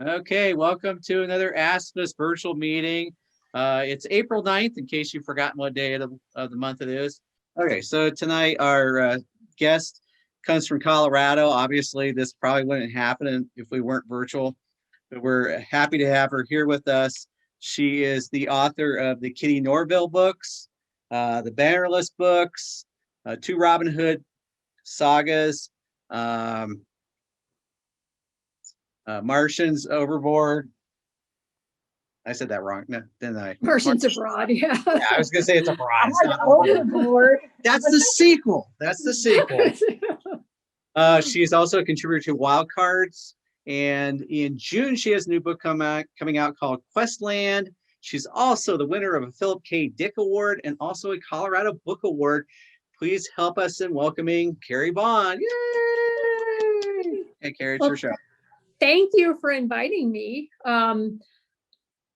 Okay, welcome to another Ask Us virtual meeting. It's April 9th, in case you've forgotten what day of the month it is. Okay, so tonight our guest comes from Colorado. Obviously, this probably wouldn't happen if we weren't virtual, but we're happy to have her here with us. She is the author of the Kitty Norville books, the Bannerless books, 2 Robin Hood sagas, Martians Overboard. I said that wrong, no, didn't I? Martians Abroad, yeah. Yeah, I was gonna say it's abroad. It's not Overboard. That's the sequel. That's the sequel. She is also a contributor to Wild Cards, and in June she has a new book coming out called Questland. She's also the winner of a Philip K. Dick Award and also a Colorado Book Award. Please help us in welcoming Carrie Vaughn. Yay! Hey, Carrie, it's your show. Thank you for inviting me.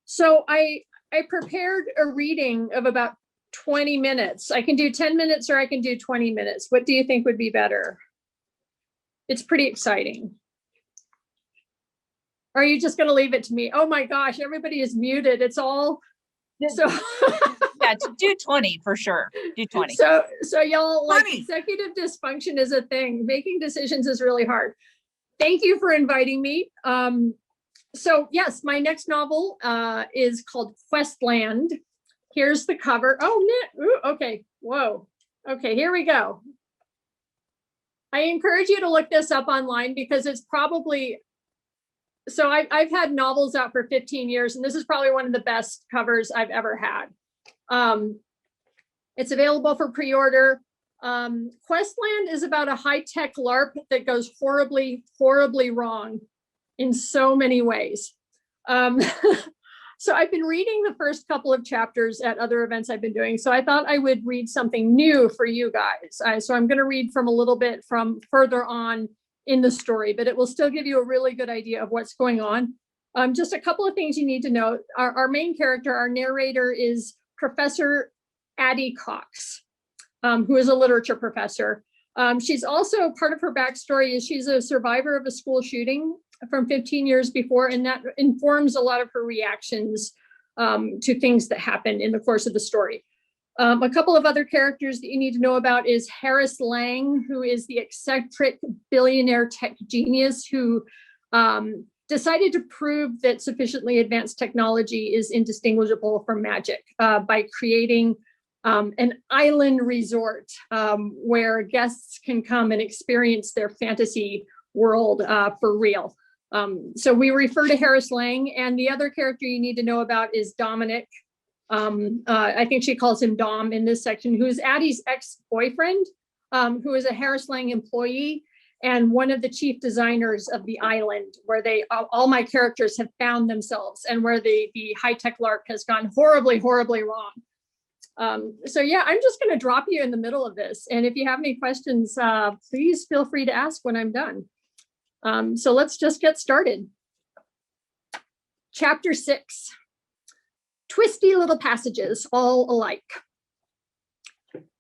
So I prepared a reading of about 20 minutes. I can do 10 minutes or I can do 20 minutes. What do you think would be better? It's pretty exciting. Or are you just going to leave it to me? Oh my gosh, everybody is muted. It's all so. Yeah, do 20 for sure. Do 20. So y'all, like, executive dysfunction is a thing. Making decisions is really hard. Thank you for inviting me. So yes, my next novel is called Questland. Here's the cover. Oh, ooh, okay. Whoa. Okay, here we go. I encourage you to look this up online because it's probably, so I've had novels out for 15 years and this is probably one of the best covers I've ever had. It's available for pre-order. Questland is about a high-tech LARP that goes horribly, horribly wrong in so many ways. So I've been reading the first couple of chapters at other events I've been doing. So I thought I would read something new for you guys. So I'm going to read from a little bit from further on in the story, but it will still give you a really good idea of what's going on. Just a couple of things you need to know. Our main character, our narrator, is Professor Addie Cox, who is a literature professor. She's also, part of her backstory is she's a survivor of a school shooting from 15 years before, and that informs a lot of her reactions to things that happen in the course of the story. A couple of other characters that you need to know about is Harris Lang, who is the eccentric billionaire tech genius who decided to prove that sufficiently advanced technology is indistinguishable from magic by creating an island resort where guests can come and experience their fantasy world for real. So we refer to Harris Lang, and the other character you need to know about is Dominic. I think she calls him Dom in this section, who is Addie's ex-boyfriend, who is a Harris Lang employee and one of the chief designers of the island where all my characters have found themselves and where the high-tech LARP has gone horribly, horribly wrong. So yeah, I'm just going to drop you in the middle of this. And if you have any questions, please feel free to ask when I'm done. So let's just get started. Chapter 6, twisty little passages, all alike.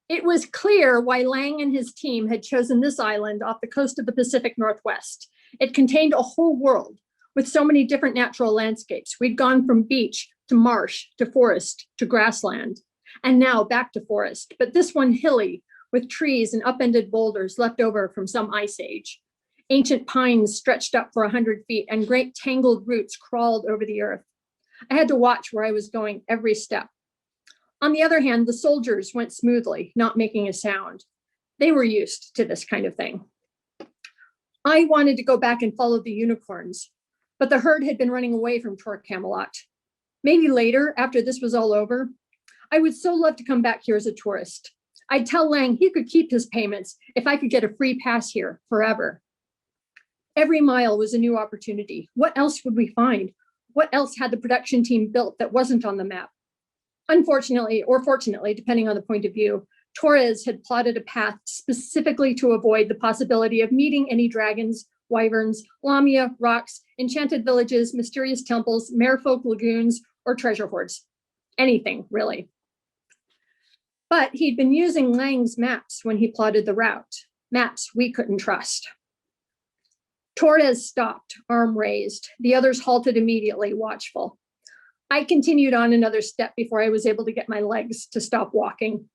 It was clear why Lang and his team had chosen this island off the coast of the Pacific Northwest. It contained a whole world with so many different natural landscapes. We'd gone from beach to marsh to forest to grassland, and now back to forest, but this one hilly with trees and upended boulders left over from some ice age. Ancient pines stretched up for 100 feet and great tangled roots crawled over the earth. I had to watch where I was going every step. On the other hand, the soldiers went smoothly, not making a sound. They were used to this kind of thing. I wanted to go back and follow the unicorns, but the herd had been running away from Tor Camelot. Maybe later, after this was all over, I would so love to come back here as a tourist. I'd tell Lang he could keep his payments if I could get a free pass here forever. Every mile was a new opportunity. What else would we find? What else had the production team built that wasn't on the map? Unfortunately, or fortunately, depending on the point of view, Torres had plotted a path specifically to avoid the possibility of meeting any dragons, wyverns, lamia, rocks, enchanted villages, mysterious temples, merfolk lagoons, or treasure hoards. Anything, really. But he'd been using Lang's maps when he plotted the route, maps we couldn't trust. Torres stopped, arm raised. The others halted immediately, watchful. I continued on another step before I was able to get my legs to stop walking.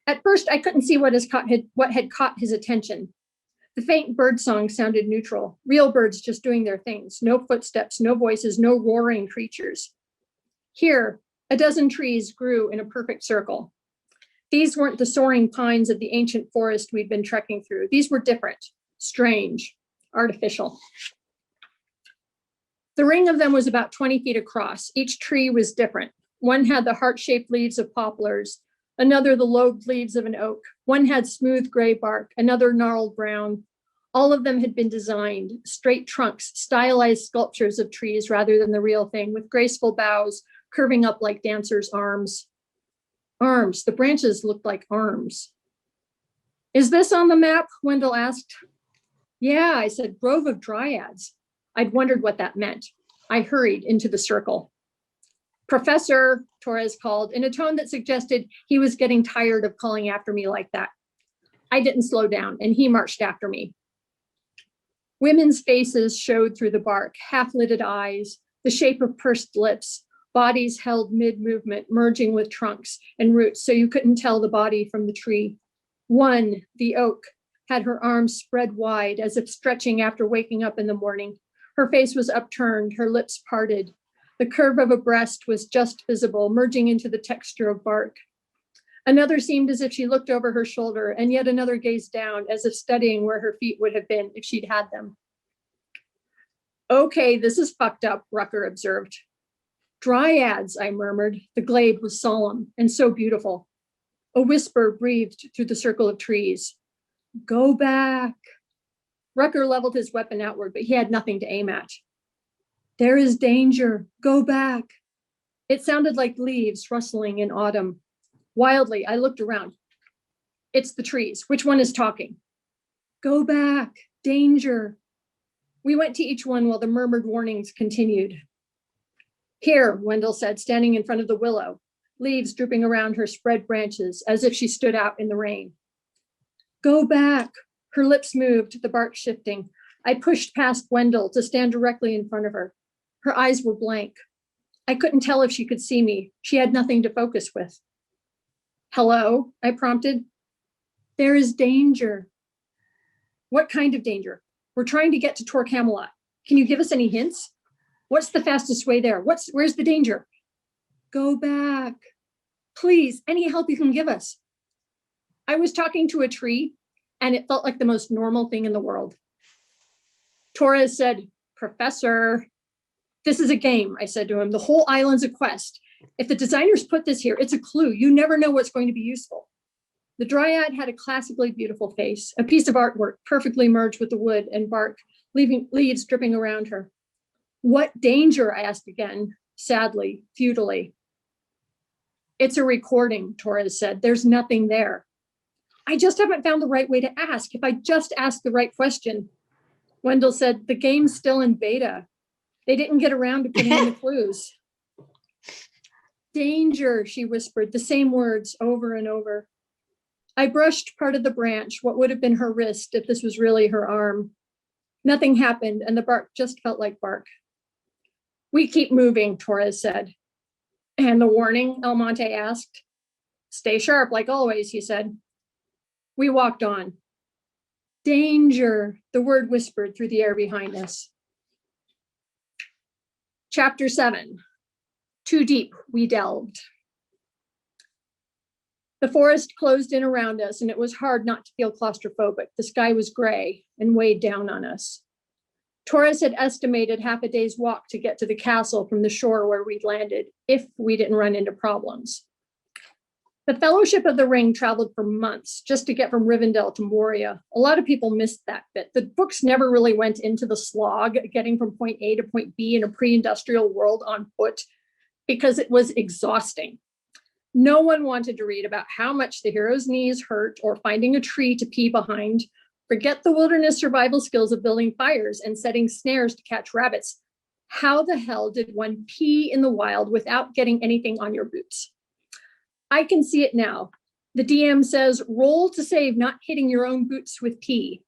At first, I couldn't see what had caught his attention. The faint bird song sounded neutral, real birds just doing their things, no footsteps, no voices, no roaring creatures. Here, a dozen trees grew in a perfect circle. These weren't the soaring pines of the ancient forest we'd been trekking through. These were different, strange, artificial. The ring of them was about 20 feet across. Each tree was different. One had the heart-shaped leaves of poplars, another the lobed leaves of an oak. One had smooth gray bark, another gnarled brown. All of them had been designed, straight trunks, stylized sculptures of trees rather than the real thing, with graceful boughs curving up like dancers' arms. Arms, the branches looked like arms. Is this on the map? Wendell asked. Yeah, I said, grove of dryads. I'd wondered what that meant. I hurried into the circle. Professor, Torres called in a tone that suggested he was getting tired of calling after me like that. I didn't slow down, and he marched after me. Women's faces showed through the bark, half-lidded eyes, the shape of pursed lips, bodies held mid-movement, merging with trunks and roots so you couldn't tell the body from the tree. One, the oak, had her arms spread wide as if stretching after waking up in the morning. Her face was upturned, her lips parted. The curve of a breast was just visible, merging into the texture of bark. Another seemed as if she looked over her shoulder, and yet another gazed down as if studying where her feet would have been if she'd had them. Okay, this is fucked up, Rucker observed. Dryads, I murmured. The glade was solemn and so beautiful. A whisper breathed through the circle of trees. Go back. Rucker leveled his weapon outward, but he had nothing to aim at. There is danger. Go back. It sounded like leaves rustling in autumn. Wildly, I looked around. It's the trees. Which one is talking? Go back. Danger. We went to each one while the murmured warnings continued. Here, Wendell said, standing in front of the willow, leaves drooping around her spread branches as if she stood out in the rain. Go back. Her lips moved, the bark shifting. I pushed past Wendell to stand directly in front of her. Her eyes were blank. I couldn't tell if she could see me. She had nothing to focus with. Hello, I prompted. There is danger. What kind of danger? We're trying to get to Tor Camelot. Can you give us any hints? What's the fastest way there? Where's the danger? Go back. Please, any help you can give us. I was talking to a tree, and it felt like the most normal thing in the world. Torres said, Professor, this is a game, I said to him. The whole island's a quest. If the designers put this here, it's a clue. You never know what's going to be useful. The dryad had a classically beautiful face, a piece of artwork perfectly merged with the wood and bark, leaving leaves dripping around her. What danger? I asked again, sadly, futilely. It's a recording, Torres said. There's nothing there. I just haven't found the right way to ask. If I just ask the right question. Wendell said, the game's still in beta. They didn't get around to putting in the clues. Danger, she whispered, the same words over and over. I brushed part of the branch, what would have been her wrist if this was really her arm. Nothing happened, and the bark just felt like bark. We keep moving, Torres said. And the warning, Almonte asked. Stay sharp, like always, he said. We walked on. Danger, the word whispered through the air behind us. Chapter 7. Too deep, we delved. The forest closed in around us, and it was hard not to feel claustrophobic. The sky was gray and weighed down on us. Torres had estimated half a day's walk to get to the castle from the shore where we'd landed, if we didn't run into problems. The Fellowship of the Ring traveled for months just to get from Rivendell to Moria. A lot of people missed that bit. The books never really went into the slog, getting from point A to point B in a pre-industrial world on foot, because it was exhausting. No one wanted to read about how much the hero's knees hurt or finding a tree to pee behind. Forget the wilderness survival skills of building fires and setting snares to catch rabbits. How the hell did one pee in the wild without getting anything on your boots? I can see it now. The DM says, roll to save not hitting your own boots with pee.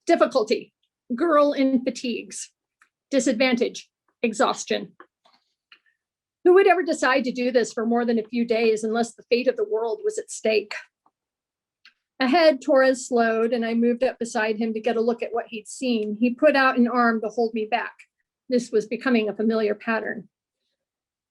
Difficulty, girl in fatigues. Disadvantage, exhaustion. Who would ever decide to do this for more than a few days unless the fate of the world was at stake? Ahead, Torres slowed, and I moved up beside him to get a look at what he'd seen. He put out an arm to hold me back. This was becoming a familiar pattern.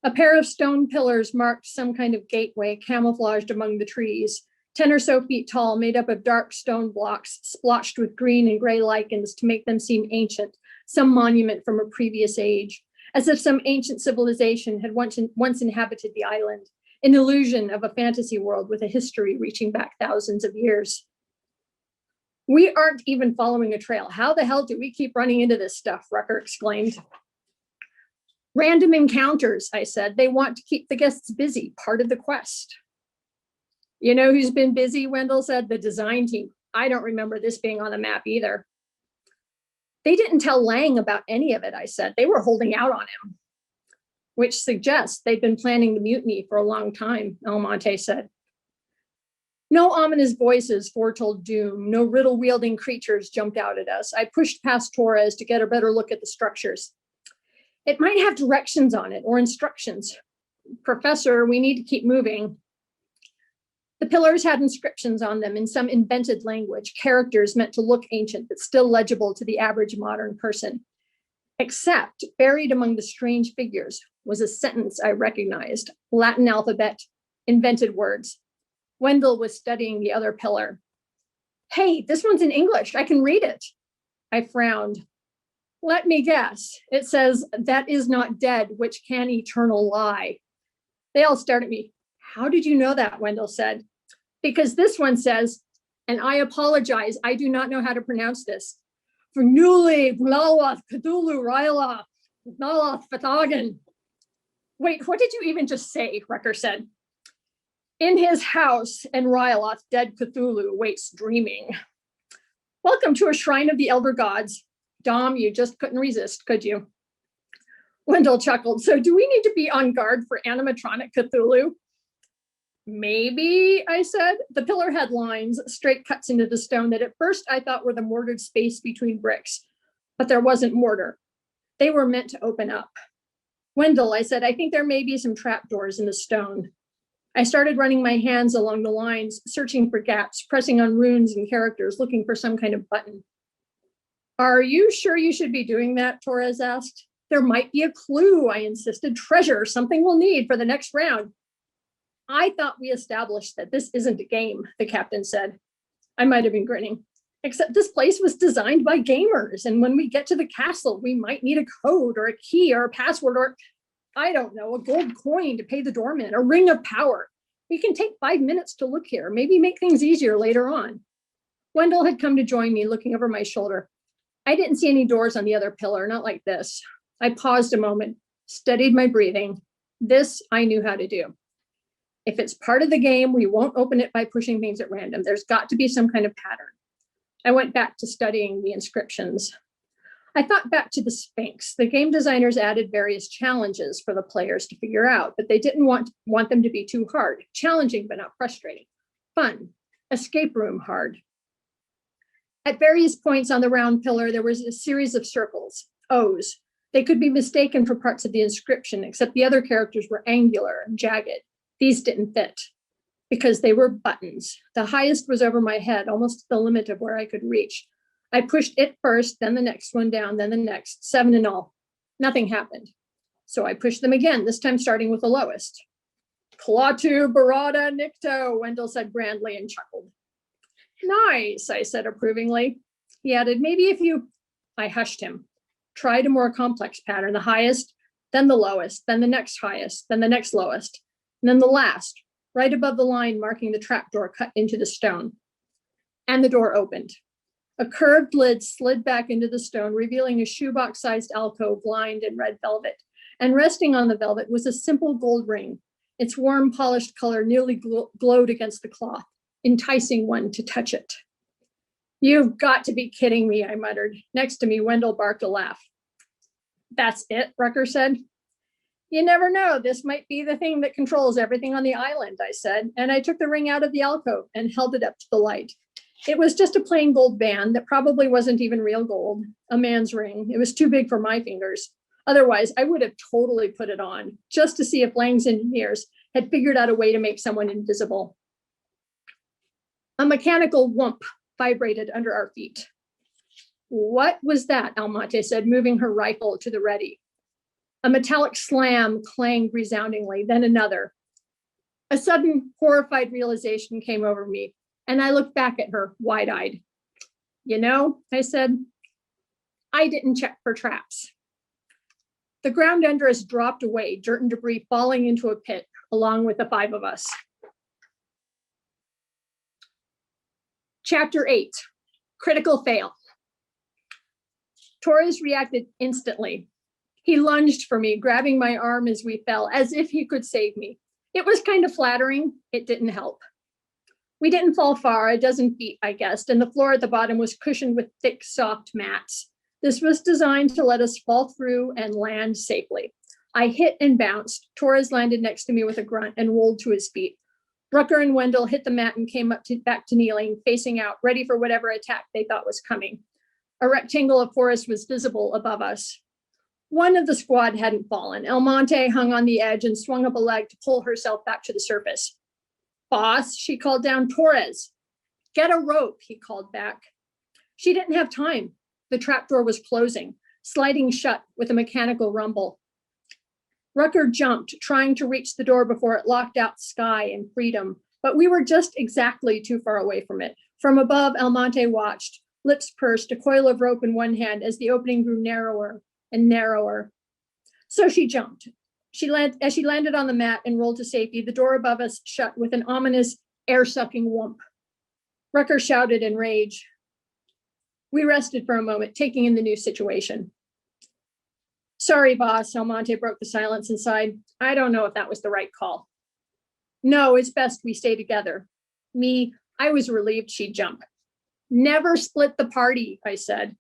A pair of stone pillars marked some kind of gateway camouflaged among the trees, 10 or so feet tall, made up of dark stone blocks splotched with green and gray lichens to make them seem ancient, some monument from a previous age, as if some ancient civilization had once inhabited the island, an illusion of a fantasy world with a history reaching back thousands of years. We aren't even following a trail. How the hell do we keep running into this stuff? Rucker exclaimed. Random encounters, I said. They want to keep the guests busy, part of the quest. You know who's been busy, Wendell said? The design team. I don't remember this being on the map either. They didn't tell Lang about any of it, I said. They were holding out on him, which suggests they'd been planning the mutiny for a long time, Almonte said. No ominous voices foretold doom. No riddle-wielding creatures jumped out at us. I pushed past Torres to get a better look at the structures. It might have directions on it or instructions. Professor, we need to keep moving. The pillars had inscriptions on them in some invented language, characters meant to look ancient but still legible to the average modern person. Except buried among the strange figures was a sentence I recognized, Latin alphabet, invented words. Wendell was studying the other pillar. Hey, this one's in English. I can read it. I frowned. Let me guess. It says, that is not dead, which can eternal lie. They all stared at me. How did you know that? Wendell said. Because this one says, and I apologize, I do not know how to pronounce this. For Nuli, Blawath, Cthulhu, Ryla, Nalath, Fatagan. Wait, what did you even just say? Rucker said. In his house, and Ryloth, dead Cthulhu, waits dreaming. Welcome to a shrine of the elder gods. Dom, you just couldn't resist, could you? Wendell chuckled. So do we need to be on guard for animatronic Cthulhu? Maybe, I said. The pillar had lines, straight cuts into the stone that at first I thought were the mortared space between bricks, but there wasn't mortar. They were meant to open up. Wendell, I said, I think there may be some trapdoors in the stone. I started running my hands along the lines, searching for gaps, pressing on runes and characters, looking for some kind of button. Are you sure you should be doing that? Torres asked. There might be a clue, I insisted. Treasure, something we'll need for the next round. I thought we established that this isn't a game, the captain said. I might have been grinning. Except this place was designed by gamers, and when we get to the castle, we might need a code or a key or a password or, I don't know, a gold coin to pay the doorman, a ring of power. We can take 5 minutes to look here, maybe make things easier later on. Wendell had come to join me, looking over my shoulder. I didn't see any doors on the other pillar, not like this. I paused a moment, studied my breathing. This I knew how to do. If it's part of the game, we won't open it by pushing things at random. There's got to be some kind of pattern. I went back to studying the inscriptions. I thought back to the Sphinx. The game designers added various challenges for the players to figure out, but they didn't want them to be too hard. Challenging, but not frustrating. Fun. Escape room hard. At various points on the round pillar, there was a series of circles, O's. They could be mistaken for parts of the inscription, except the other characters were angular and jagged. These didn't fit because they were buttons. The highest was over my head, almost the limit of where I could reach. I pushed it first, then the next one down, then the next, 7 in all. Nothing happened. So I pushed them again, this time starting with the lowest. Klaatu, Barada, Nikto, Wendell said grandly and chuckled. Nice, I said approvingly. He added, maybe if you, I hushed him. Tried a more complex pattern, the highest, then the lowest, then the next highest, then the next lowest, and then the last, right above the line marking the trapdoor cut into the stone. And the door opened. A curved lid slid back into the stone, revealing a shoebox-sized alcove lined in red velvet. And resting on the velvet was a simple gold ring. Its warm, polished color nearly glowed against the cloth, enticing one to touch it. You've got to be kidding me, I muttered. Next to me, Wendell barked a laugh. That's it, Rucker said. You never know, this might be the thing that controls everything on the island, I said, and I took the ring out of the alcove and held it up to the light. It was just a plain gold band that probably wasn't even real gold, a man's ring. It was too big for my fingers. Otherwise, I would have totally put it on just to see if Lang's engineers had figured out a way to make someone invisible. A mechanical whoomp vibrated under our feet. What was that? Almonte said, moving her rifle to the ready. A metallic slam clanged resoundingly, then another. A sudden horrified realization came over me, and I looked back at her wide-eyed. You know, I said, I didn't check for traps. The ground under us dropped away, dirt and debris falling into a pit, along with the 5 of us. Chapter 8, Critical Fail. Torres reacted instantly. He lunged for me, grabbing my arm as we fell, as if he could save me. It was kind of flattering. It didn't help. We didn't fall far, a dozen feet, I guessed, and the floor at the bottom was cushioned with thick, soft mats. This was designed to let us fall through and land safely. I hit and bounced. Torres landed next to me with a grunt and rolled to his feet. Rucker and Wendell hit the mat and came back to kneeling, facing out, ready for whatever attack they thought was coming. A rectangle of forest was visible above us. One of the squad hadn't fallen. Almonte hung on the edge and swung up a leg to pull herself back to the surface. Boss, she called down. Torres, get a rope, he called back. She didn't have time. The trapdoor was closing, sliding shut with a mechanical rumble. Rucker jumped, trying to reach the door before it locked out sky and freedom, but we were just exactly too far away from it. From above, Almonte watched, lips pursed, a coil of rope in one hand as the opening grew narrower and narrower. So she jumped. As she landed on the mat and rolled to safety, the door above us shut with an ominous air-sucking whoomp. Rucker shouted in rage. We rested for a moment, taking in the new situation. Sorry, boss, Almonte broke the silence and sighed. I don't know if that was the right call. No, it's best we stay together. I was relieved she'd jump. Never split the party, I said.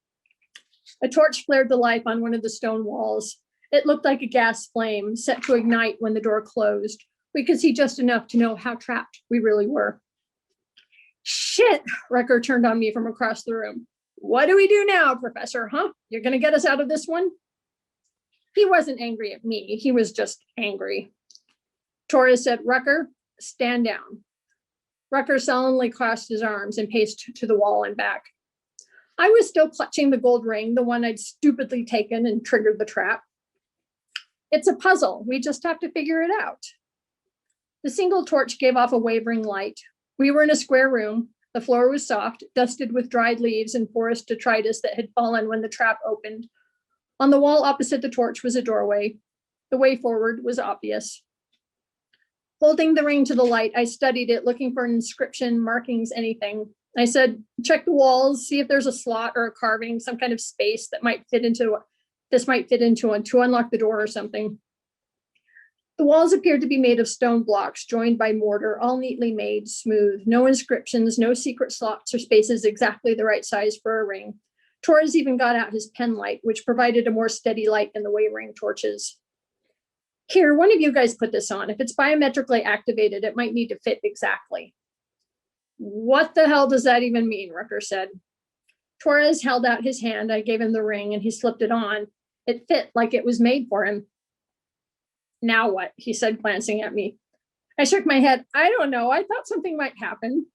A torch flared to life on one of the stone walls. It looked like a gas flame set to ignite when the door closed. We could see just enough to know how trapped we really were. Shit, Rucker turned on me from across the room. What do we do now, Professor, huh? You're gonna get us out of this one? He wasn't angry at me, he was just angry. Torres said, Rucker, stand down. Rucker sullenly crossed his arms and paced to the wall and back. I was still clutching the gold ring, the one I'd stupidly taken and triggered the trap. It's a puzzle, we just have to figure it out. The single torch gave off a wavering light. We were in a square room. The floor was soft, dusted with dried leaves and forest detritus that had fallen when the trap opened. On the wall opposite the torch was a doorway. The way forward was obvious. Holding the ring to the light, I studied it, looking for an inscription, markings, anything. I said, check the walls, see if there's a slot or a carving, some kind of space that might fit into one to unlock the door or something. The walls appeared to be made of stone blocks joined by mortar, all neatly made, smooth, no inscriptions, no secret slots or spaces exactly the right size for a ring. Torres even got out his pen light, which provided a more steady light than the wavering torches. Here, one of you guys put this on. If it's biometrically activated, it might need to fit exactly. What the hell does that even mean? Rucker said. Torres held out his hand. I gave him the ring and he slipped it on. It fit like it was made for him. Now what? He said, glancing at me. I shook my head. I don't know. I thought something might happen.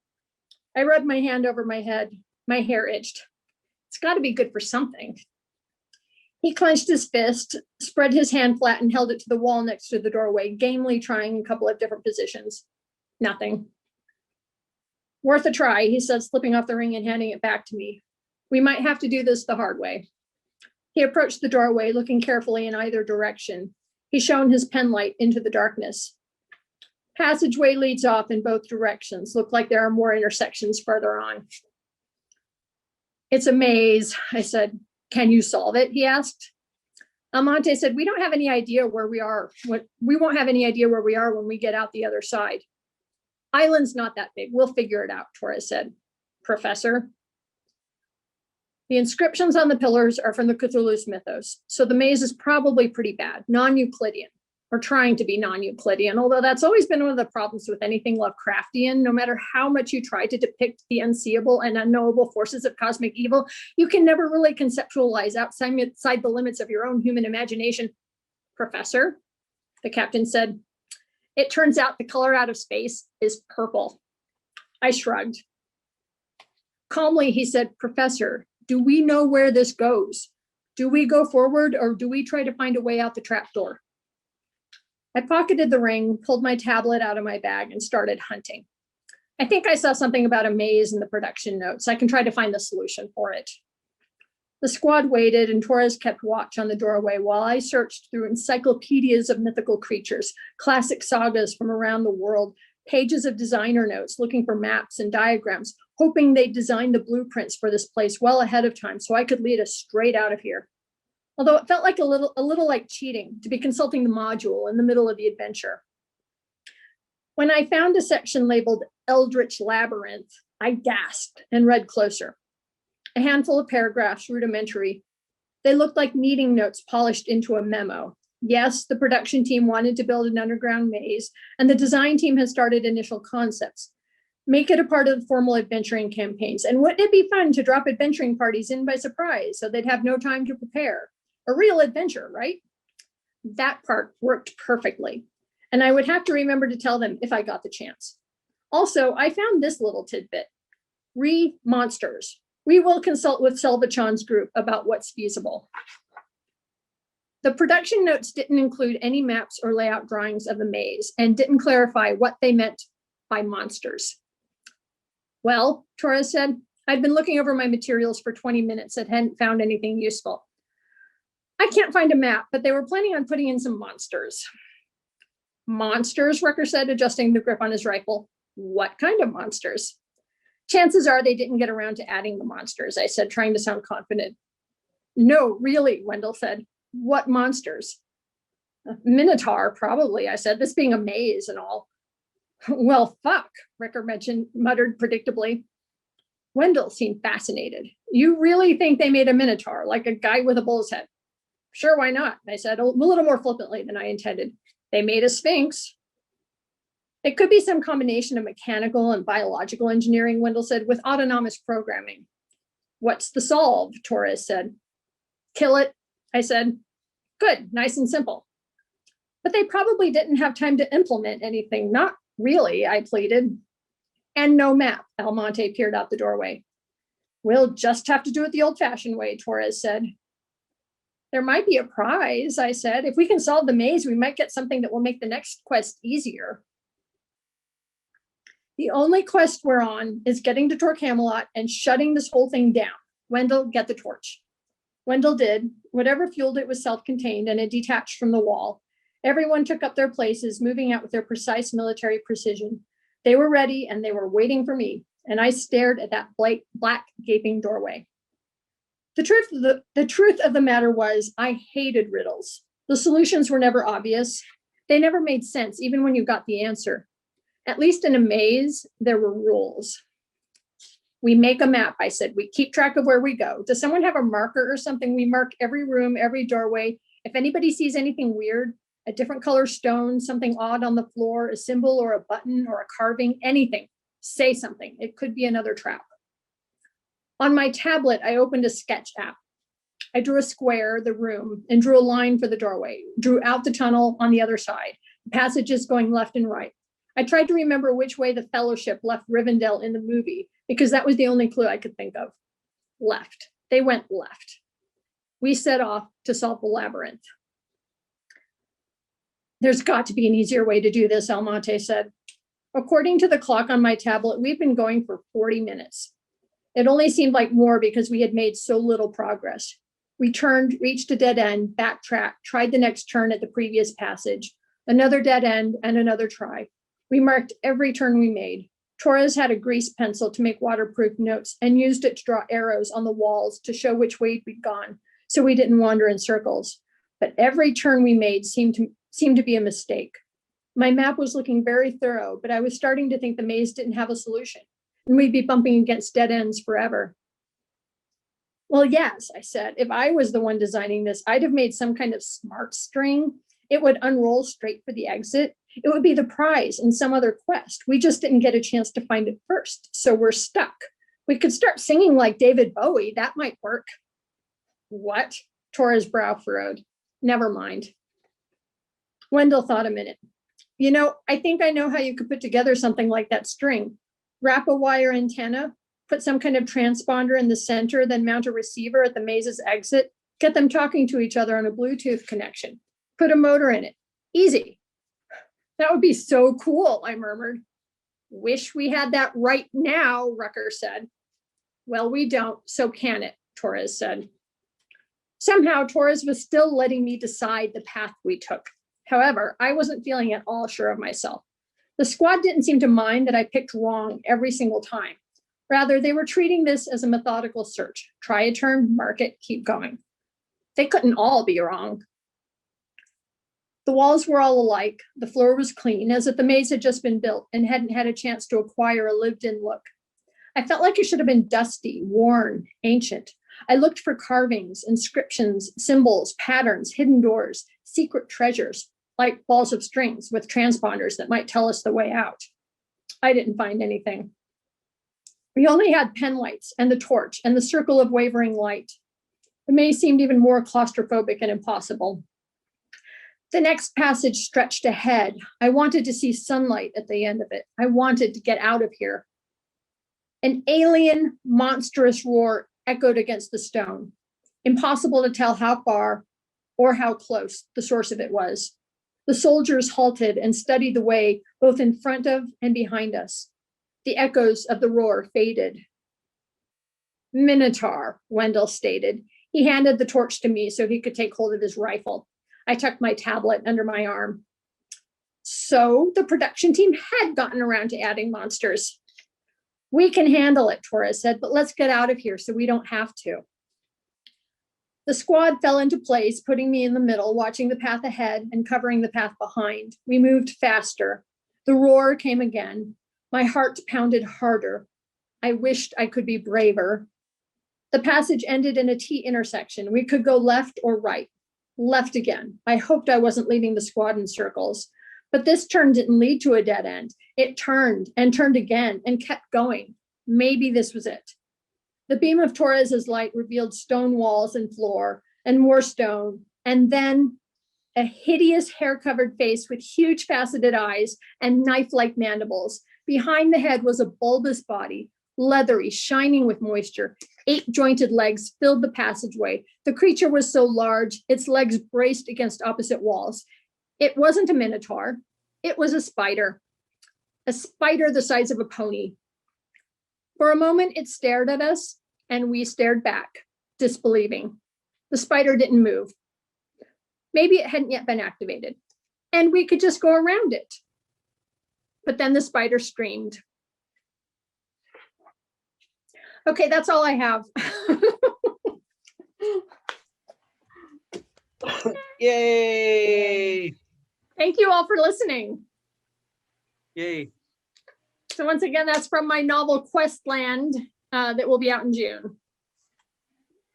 I rubbed my hand over my head. My hair itched. It's got to be good for something. He clenched his fist, spread his hand flat, and held it to the wall next to the doorway, gamely trying a couple of different positions. Nothing. Worth a try, he said, slipping off the ring and handing it back to me. We might have to do this the hard way. He approached the doorway, looking carefully in either direction. He shone his pen light into the darkness. Passageway leads off in both directions. Look like there are more intersections further on. It's a maze, I said. Can you solve it? He asked. Almonte said, we don't have any idea where we are. We won't have any idea where we are when we get out the other side. Island's not that big. We'll figure it out, Torres said. Professor? The inscriptions on the pillars are from the Cthulhu's mythos, so the maze is probably pretty bad, non-Euclidean. or trying to be non-Euclidean, although that's always been one of the problems with anything Lovecraftian. No matter how much you try to depict the unseeable and unknowable forces of cosmic evil, you can never really conceptualize outside the limits of your own human imagination. Professor, the captain said, it turns out the color out of space is purple. I shrugged. Calmly, he said, Professor, do we know where this goes? Do we go forward or do we try to find a way out the trapdoor? I pocketed the ring, pulled my tablet out of my bag, and started hunting. I think I saw something about a maze in the production notes. I can try to find the solution for it. The squad waited, and Torres kept watch on the doorway while I searched through encyclopedias of mythical creatures, classic sagas from around the world, pages of designer notes, looking for maps and diagrams, hoping they'd design the blueprints for this place well ahead of time so I could lead us straight out of here. Although it felt like a little like cheating to be consulting the module in the middle of the adventure. When I found a section labeled Eldritch Labyrinth, I gasped and read closer. A handful of paragraphs, rudimentary. They looked like meeting notes polished into a memo. Yes, the production team wanted to build an underground maze, and the design team has started initial concepts. Make it a part of the formal adventuring campaigns. And wouldn't it be fun to drop adventuring parties in by surprise so they'd have no time to prepare? A real adventure, right? That part worked perfectly. And I would have to remember to tell them if I got the chance. Also, I found this little tidbit. Monsters. We will consult with Selvachan's group about what's feasible. The production notes didn't include any maps or layout drawings of the maze and didn't clarify what they meant by monsters. Well, Torres said, I'd been looking over my materials for 20 minutes and hadn't found anything useful. I can't find a map, but they were planning on putting in some monsters. Monsters, Rucker said, adjusting the grip on his rifle. What kind of monsters? Chances are they didn't get around to adding the monsters, I said, trying to sound confident. No, really, Wendell said. What monsters? Minotaur, probably, I said, this being a maze and all. Well, fuck, Ricker muttered predictably. Wendell seemed fascinated. You really think they made a Minotaur, like a guy with a bull's head? Sure, why not? I said, a little more flippantly than I intended. They made a Sphinx. It could be some combination of mechanical and biological engineering, Wendell said, with autonomous programming. What's the solve? Torres said. Kill it, I said. Good, nice and simple. But they probably didn't have time to implement anything. Not really, I pleaded. And no map, Almonte peered out the doorway. We'll just have to do it the old-fashioned way, Torres said. There might be a prize, I said. If we can solve the maze, we might get something that will make the next quest easier. The only quest we're on is getting to Tor Camelot and shutting this whole thing down. Wendell, get the torch. Wendell did. Whatever fueled it was self-contained and it detached from the wall. Everyone took up their places, moving out with their precise military precision. They were ready and they were waiting for me, and I stared at that black gaping doorway. The truth of the matter was I hated riddles. The solutions were never obvious. They never made sense, even when you got the answer. At least in a maze, there were rules. We make a map, I said. We keep track of where we go. Does someone have a marker or something? We mark every room, every doorway. If anybody sees anything weird, a different color stone, something odd on the floor, a symbol or a button or a carving, anything, say something. It could be another trap. On my tablet, I opened a sketch app. I drew a square, the room, and drew a line for the doorway, drew out the tunnel on the other side, passages going left and right. I tried to remember which way the Fellowship left Rivendell in the movie, because that was the only clue I could think of. Left. They went left. We set off to solve the labyrinth. There's got to be an easier way to do this, Almonte said. According to the clock on my tablet, we've been going for 40 minutes. It only seemed like more because we had made so little progress. We turned, reached a dead end, backtracked, tried the next turn at the previous passage, another dead end, and another try. We marked every turn we made. Torres had a grease pencil to make waterproof notes and used it to draw arrows on the walls to show which way we'd gone, so we didn't wander in circles. But every turn we made seemed to be a mistake. My map was looking very thorough, but I was starting to think the maze didn't have a solution, and we'd be bumping against dead ends forever. Well, yes, I said, if I was the one designing this, I'd have made some kind of smart string It would unroll straight for the exit. It would be the prize in some other quest. We just didn't get a chance to find it first, so we're stuck. We could start singing like David Bowie. That might work. What? Torres' brow furrowed. Never mind. Wendell thought a minute. You know, I think I know how you could put together something like that string. Wrap a wire antenna, put some kind of transponder in the center, then mount a receiver at the maze's exit, get them talking to each other on a Bluetooth connection, put a motor in it. Easy. That would be so cool, I murmured. Wish we had that right now, Rucker said. Well, we don't, so can it, Torres said. Somehow, Torres was still letting me decide the path we took. However, I wasn't feeling at all sure of myself. The squad didn't seem to mind that I picked wrong every single time. Rather, they were treating this as a methodical search. Try a turn, mark it, keep going. They couldn't all be wrong. The walls were all alike. The floor was clean, as if the maze had just been built and hadn't had a chance to acquire a lived-in look. I felt like it should have been dusty, worn, ancient. I looked for carvings, inscriptions, symbols, patterns, hidden doors, secret treasures, like balls of strings with transponders that might tell us the way out. I didn't find anything. We only had pen lights and the torch and the circle of wavering light. The maze seemed even more claustrophobic and impossible. The next passage stretched ahead. I wanted to see sunlight at the end of it. I wanted to get out of here. An alien, monstrous roar echoed against the stone. Impossible to tell how far or how close the source of it was. The soldiers halted and studied the way both in front of and behind us. The echoes of the roar faded. Minotaur, Wendell stated. He handed the torch to me so he could take hold of his rifle. I tucked my tablet under my arm. So the production team had gotten around to adding monsters. We can handle it, Torres said, but let's get out of here so we don't have to. The squad fell into place, putting me in the middle, watching the path ahead and covering the path behind. We moved faster. The roar came again. My heart pounded harder. I wished I could be braver. The passage ended in a T intersection. We could go left or right. Left again. I hoped I wasn't leading the squad in circles. But this turn didn't lead to a dead end. It turned and turned again and kept going. Maybe this was it. The beam of Torres's light revealed stone walls and floor and more stone, and then a hideous hair-covered face with huge faceted eyes and knife-like mandibles. Behind the head was a bulbous body, leathery, shining with moisture. 8 jointed legs filled the passageway. The creature was so large, its legs braced against opposite walls. It wasn't a minotaur. It was a spider the size of a pony. For a moment, it stared at us, and we stared back, disbelieving. The spider didn't move. Maybe it hadn't yet been activated, and we could just go around it. But then the spider screamed. Okay, that's all I have. Yay! Thank you all for listening. Yay! So once again, that's from my novel Questland that will be out in June.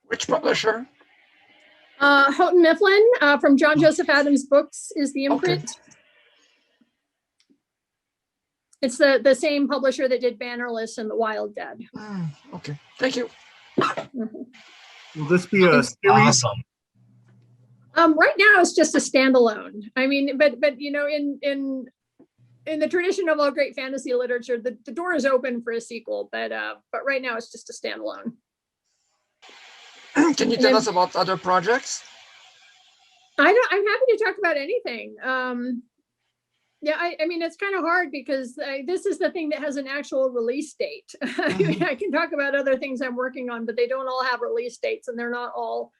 Which publisher? Houghton Mifflin from John Joseph Adams Books is the imprint. Okay. It's the same publisher that did Bannerless and The Wild Dead. Okay, thank you. Will this be a series? Awesome. Right now, it's just a standalone. I mean, but you know, in the tradition of all great fantasy literature, the door is open for a sequel. But right now, it's just a standalone. Can you tell us about other projects? I'm happy to talk about anything. Yeah, I mean, it's kind of hard because this is the thing that has an actual release date. I mean, I can talk about other things I'm working on, but they don't all have release dates, and they're not all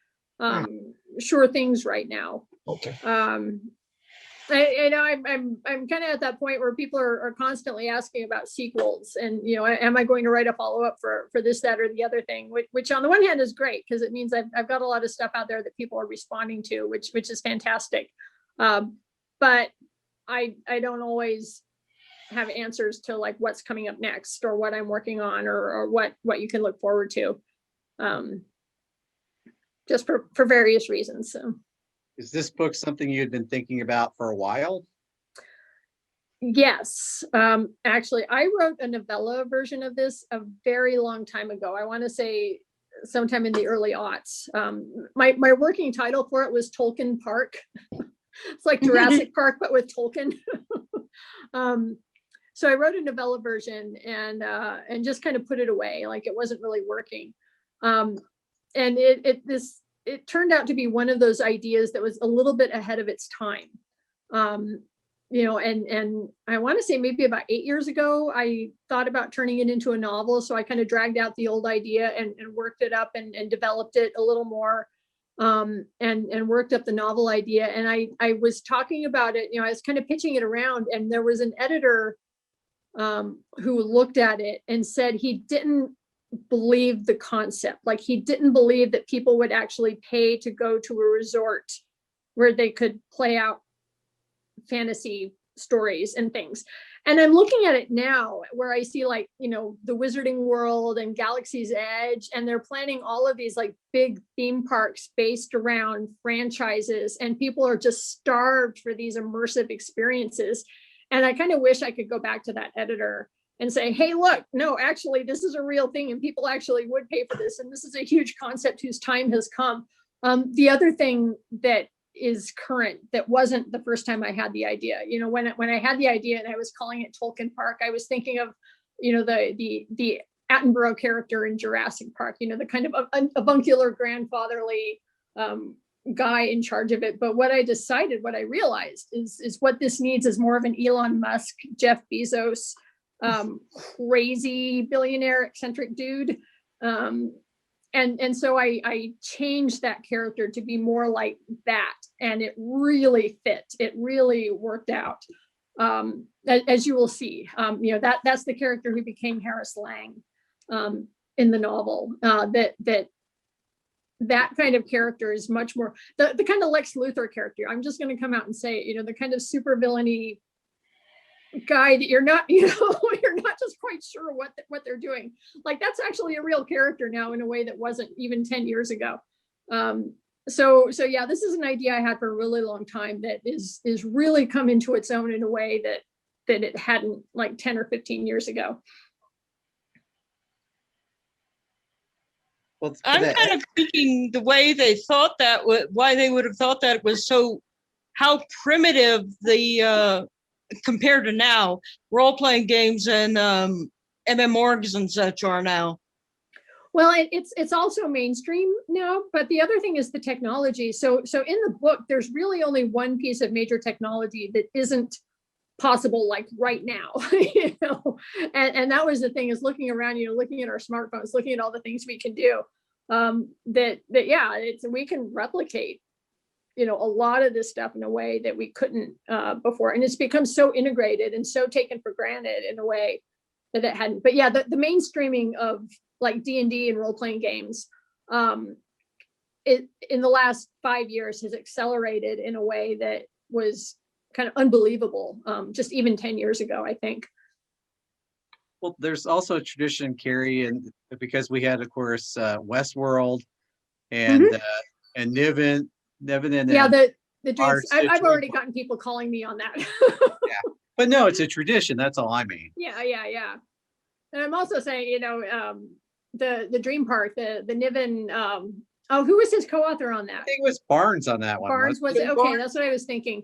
sure things right now. Okay. I know I'm kind of at that point where people are constantly asking about sequels, and you know, am I going to write a follow-up for this, that, or the other thing? Which on the one hand is great because it means I've got a lot of stuff out there that people are responding to, which is fantastic. But I don't always have answers to like what's coming up next or what I'm working on or what you can look forward to, just for various reasons. So Is this book something you had been thinking about for a while? Yes, actually, I wrote a novella version of this a very long time ago. I want to say sometime in the early aughts. My working title for it was Tolkien Park. It's like Jurassic Park, but with Tolkien. So I wrote a novella version and just kind of put it away, like it wasn't really working. And it turned out to be one of those ideas that was a little bit ahead of its time. You know, and I want to say maybe about 8 years ago, I thought about turning it into a novel. So I kind of dragged out the old idea and worked it up and developed it a little more, and worked up the novel idea. And I was talking about it, you know, I was kind of pitching it around, and there was an editor who looked at it and said he didn't believe the concept. Like, he didn't believe that people would actually pay to go to a resort where they could play out fantasy stories and things. And I'm looking at it now where I see, like, you know, the Wizarding World and Galaxy's Edge, and they're planning all of these like big theme parks based around franchises, and people are just starved for these immersive experiences. And I kind of wish I could go back to that editor and say, hey, look, no, actually, this is a real thing, and people actually would pay for this. And this is a huge concept whose time has come. The other thing that is current that wasn't the first time I had the idea, you know, when I had the idea and I was calling it Tolkien Park, I was thinking of, you know, the Attenborough character in Jurassic Park, you know, the kind of avuncular grandfatherly guy in charge of it. But what I realized is what this needs is more of an Elon Musk, Jeff Bezos, crazy billionaire eccentric dude. And so I changed that character to be more like that, and it really fit. It really worked out, as you will see. You know, that's the character who became Harris Lang in the novel. That kind of character is much more the kind of Lex Luthor character. I'm just going to come out and say it. You know, the kind of super villainy guy that you're not, you know, you're not just quite sure what they're doing. Like, that's actually a real character now in a way that wasn't even 10 years ago. So yeah, this is an idea I had for a really long time that is really come into its own in a way that it hadn't like 10 or 15 years ago. Well, I'm kind of thinking the way they thought that, why they would have thought that was so, how primitive the, compared to now, role-playing games and MMORPGs and such are now. Well, it's also mainstream now, but the other thing is the technology. So in the book, there's really only one piece of major technology that isn't possible like right now, you know, and that was the thing, is looking around, you know, looking at our smartphones, looking at all the things we can do, that yeah, we can replicate, you know, a lot of this stuff in a way that we couldn't before. And it's become so integrated and so taken for granted in a way that it hadn't. But yeah, the mainstreaming of like D&D and role-playing games, it in the last 5 years has accelerated in a way that was kind of unbelievable, just even 10 years ago, I think. Well, there's also a tradition, Carrie, and because we had, of course, Westworld and Niven and yeah, the Arts, dreams. I've already gotten people calling me on that. Yeah, but no, it's a tradition. That's all I mean. Yeah. And I'm also saying, you know, the Dream Park, the Niven. Who was his co-author on that? I think it was Barnes on that one. Barnes was it? Okay, that's what I was thinking.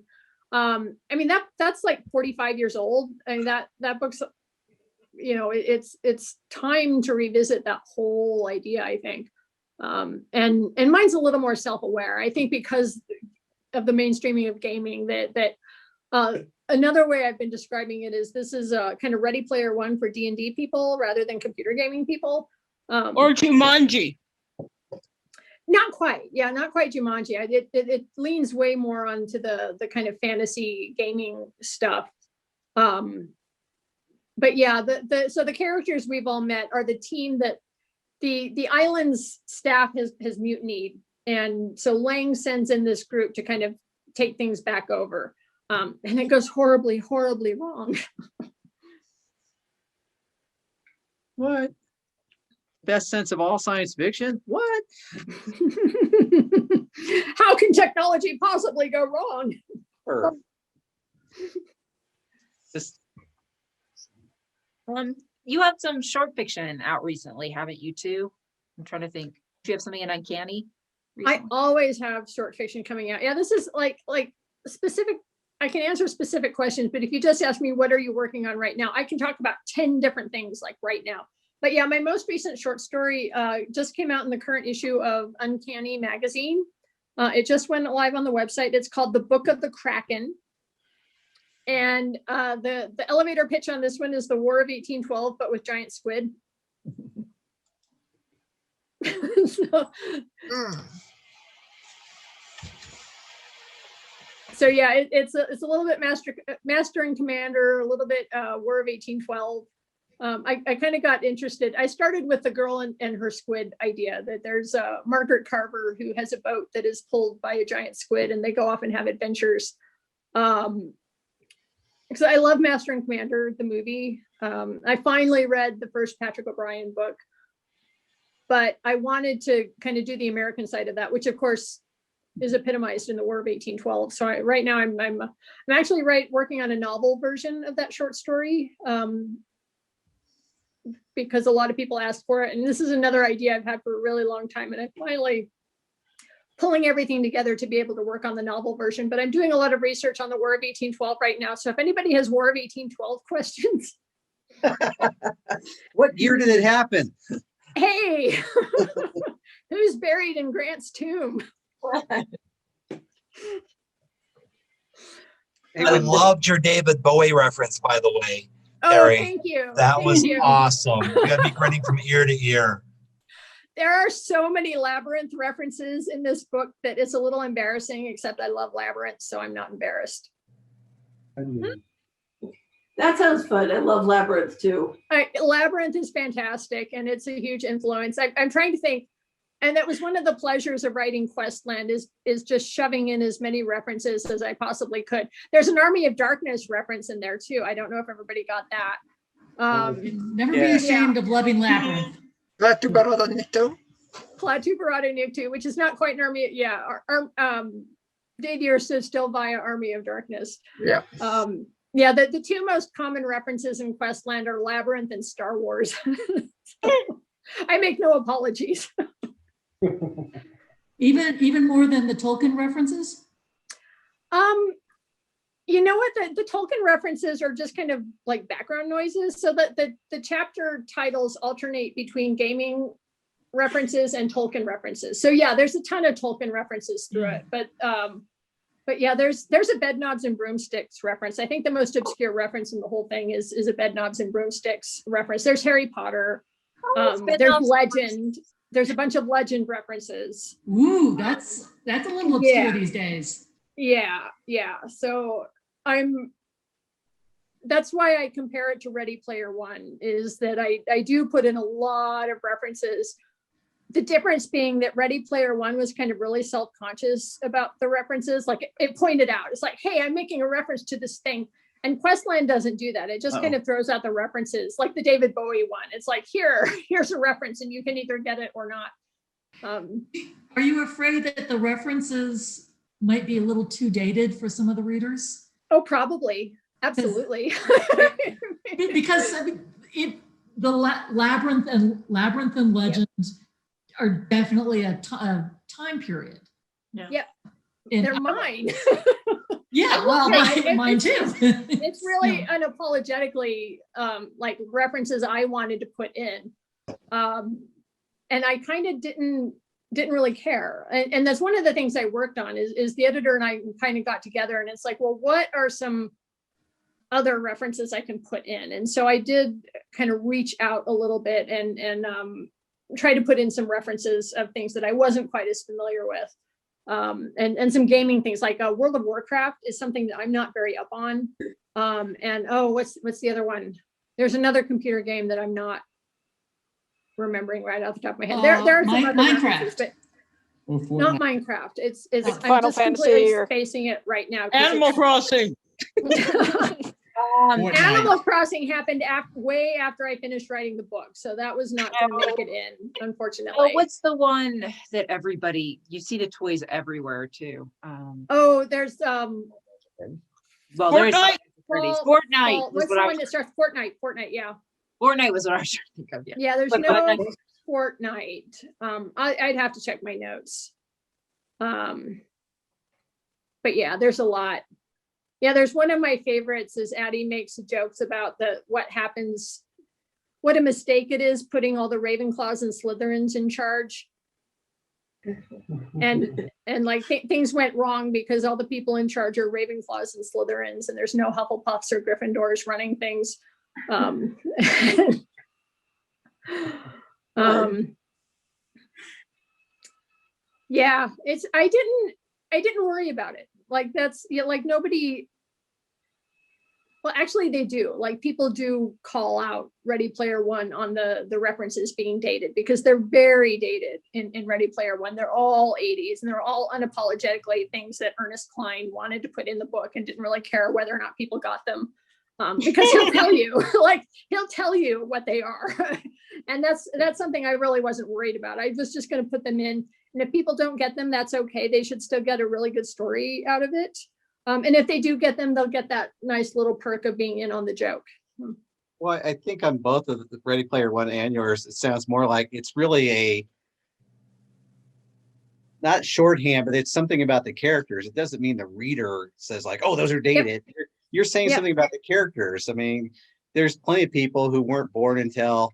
I mean, that's like 45 years old. I mean, that book's, you know, it's time to revisit that whole idea, I think. And mine's a little more self-aware, I think, because of the mainstreaming of gaming. That another way I've been describing it is this is a kind of Ready Player One for D&D people rather than computer gaming people. Or Jumanji. Not quite. Yeah, not quite Jumanji. It leans way more onto the kind of fantasy gaming stuff. But yeah, so the characters we've all met are the team that the island's staff has mutinied. And so Lang sends in this group to kind of take things back over. And it goes horribly, horribly wrong. What? best sense of all science fiction? What? How can technology possibly go wrong? Or just You have some short fiction out recently, haven't you too? I'm trying to think. Do you have something in Uncanny? I recently? always have short fiction coming out. Yeah, this is like specific. I can answer specific questions, but if you just ask me, what are you working on right now? I can talk about 10 different things like right now. But yeah, my most recent short story just came out in the current issue of Uncanny magazine. It just went live on the website. It's called The Book of the Kraken. And the elevator pitch on this one is the War of 1812, but with giant squid. So yeah, it's a little bit Master and Commander, a little bit War of 1812. I kind of got interested. I started with the girl and her squid idea, that there's Margaret Carver who has a boat that is pulled by a giant squid and they go off and have adventures. So I love Master and Commander, the movie. I finally read the first Patrick O'Brien book, but I wanted to kind of do the American side of that, which of course is epitomized in the War of 1812. So right now I'm actually working on a novel version of that short story, because a lot of people asked for it. And this is another idea I've had for a really long time. And I'm finally pulling everything together to be able to work on the novel version. But I'm doing a lot of research on the War of 1812 right now. So if anybody has War of 1812 questions. what year did it happen? Hey, who's buried in Grant's tomb? I loved your David Bowie reference, by the way. Oh, Carrie. thank you. That Thank was you. awesome. You got me grinning from ear to ear. There are so many Labyrinth references in this book that it's a little embarrassing, except I love Labyrinth, so I'm not embarrassed. That sounds fun. I love Labyrinth too. Labyrinth is fantastic, and it's a huge influence. I'm trying to think, and that was one of the pleasures of writing Questland is just shoving in as many references as I possibly could. There's an Army of Darkness reference in there too. I don't know if everybody got that. Never be ashamed of loving Labyrinth. Plateau Barada Nikto. Plateau Barada Nikto, which is not quite an army. Yeah, Dadier says still via Army of Darkness. Yeah. Yeah, the two most common references in Questland are Labyrinth and Star Wars. I make no apologies. Even more than the Tolkien references? You know what? The Tolkien references are just kind of like background noises. So that the chapter titles alternate between gaming references and Tolkien references. So yeah, there's a ton of Tolkien references through it. But yeah, there's a bed knobs and broomsticks reference. I think the most obscure reference in the whole thing is a bed knobs and broomsticks reference. There's Harry Potter. There's legend. There's a bunch of legend references. Ooh, that's a little obscure these days. Yeah. So that's why I compare it to Ready Player One, is that I do put in a lot of references. The difference being that Ready Player One was kind of really self-conscious about the references. Like it pointed out, it's like, hey, I'm making a reference to this thing. And Questland doesn't do that. It just kind of throws out the references, like the David Bowie one. It's like, here's a reference and you can either get it or not. Are you afraid that the references might be a little too dated for some of the readers? Oh, probably. Absolutely. Because I mean, the Labyrinth and Legend are definitely a time period. Yeah. And they're mine. Yeah, well, mine too. It's really unapologetically like references I wanted to put in. And I kind of didn't really care. And that's one of the things I worked on is the editor and I kind of got together and it's like, well, what are some other references I can put in? And so I did kind of reach out a little bit and try to put in some references of things that I wasn't quite as familiar with. And some gaming things like World of Warcraft is something that I'm not very up on. And what's the other one? There's another computer game that I'm not remembering right off the top of my head. There are some other references, but not Minecraft. It's I'm Final just Fantasy completely or spacing it right now. Animal Crossing. Fortnite. Animal Crossing happened way after I finished writing the book, so that was not going to make it in, unfortunately. Oh, what's the one that you see the toys everywhere too? Oh, there's Well, there's Fortnite? Fortnite. What's the one that starts Fortnite? Fortnite, yeah. Fortnite was what I was trying to think of. Yeah. Yeah, there's But no Fortnite- Fortnite. I'd have to check my notes. But yeah, there's a lot. Yeah, there's one of my favorites is Addie makes jokes about what happens, what a mistake it is putting all the Ravenclaws and Slytherins in charge. And like things went wrong because all the people in charge are Ravenclaws and Slytherins, and there's no Hufflepuffs or Gryffindors running things. Yeah, I didn't worry about it. Like that's like nobody. Well, actually they do. Like people do call out Ready Player One on the references being dated because they're very dated in Ready Player One. They're all 80s and they're all unapologetically things that Ernest Cline wanted to put in the book and didn't really care whether or not people got them. Because he'll tell you, he'll tell you what they are. And that's something I really wasn't worried about. I was just going to put them in. And if people don't get them, that's okay. They should still get a really good story out of it. And if they do get them, they'll get that nice little perk of being in on the joke. Well, I think on both of the Ready Player One and yours, it sounds more like it's really not shorthand, but it's something about the characters. It doesn't mean the reader says like, oh, those are dated. Yep. You're saying something about the characters. I mean, there's plenty of people who weren't born until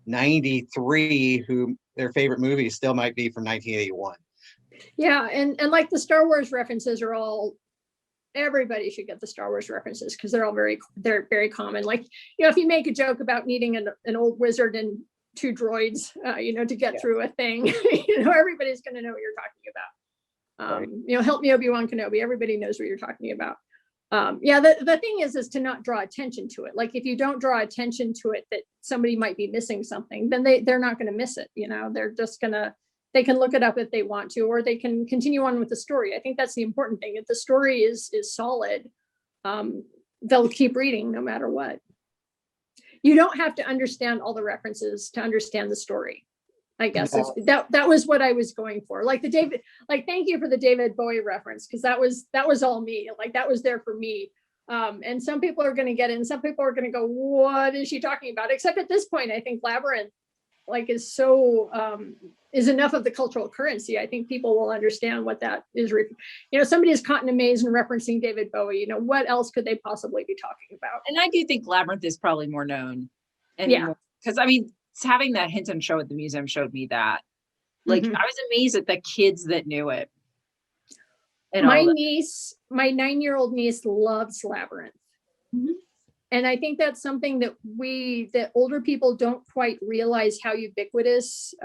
93 who their favorite movie still might be from 1981. Yeah, and like the Star Wars references are all, everybody should get the Star Wars references because they're very common. Like, if you make a joke about needing an old wizard and 2 droids, to get through a thing, everybody's going to know what you're talking about. Help me, Obi-Wan Kenobi. Everybody knows what you're talking about. The thing is to not draw attention to it. Like if you don't draw attention to it, that somebody might be missing something, then they're not going to miss it. They're just they can look it up if they want to, or they can continue on with the story. I think that's the important thing. If the story is solid, they'll keep reading no matter what. You don't have to understand all the references to understand the story. I guess that was what I was going for. Like thank you for the David Bowie reference, because that was all me. Like that was there for me. And some people are going to get it, and some people are going to go, "What is she talking about?" Except at this point, I think Labyrinth is enough of the cultural currency. I think people will understand what that is. Somebody is caught in a maze and referencing David Bowie. What else could they possibly be talking about? And I do think Labyrinth is probably more known. Because I mean, having that Hinton show at the museum showed me that. Like, I was amazed at the kids that knew it. And my 9-year-old niece loves Labyrinth. Mm-hmm. And I think that's something that older people don't quite realize how ubiquitous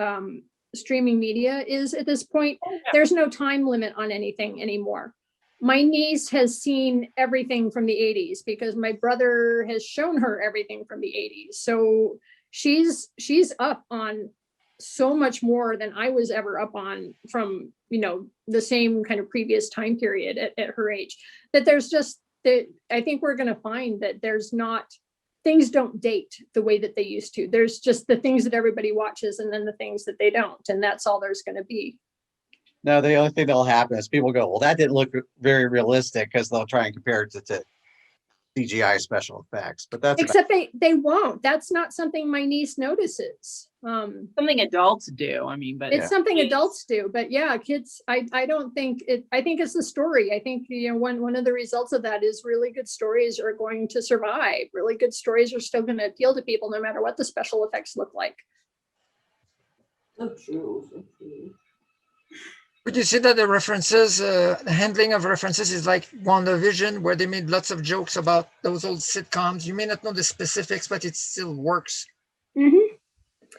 streaming media is at this point. Oh, yeah. There's no time limit on anything anymore. My niece has seen everything from the 80s because my brother has shown her everything from the 80s. So she's up on so much more than I was ever up on from, the same kind of previous time period at her age. That there's just that I think we're going to find that things don't date the way that they used to. There's just the things that everybody watches and then the things that they don't. And that's all there's going to be. No, the only thing that'll happen is people go, well, that didn't look very realistic, because they'll try and compare it to CGI special effects. But that's except they won't. That's not something my niece notices. Something adults do. I mean, but it's something adults do. But yeah, kids, I don't think it. I think it's the story. I think one of the results of that is really good stories are going to survive. Really good stories are still going to appeal to people no matter what the special effects look like. So true. So true. Would you say that the references, the handling of references is like WandaVision, where they made lots of jokes about those old sitcoms? You may not know the specifics, but it still works. Mm-hmm.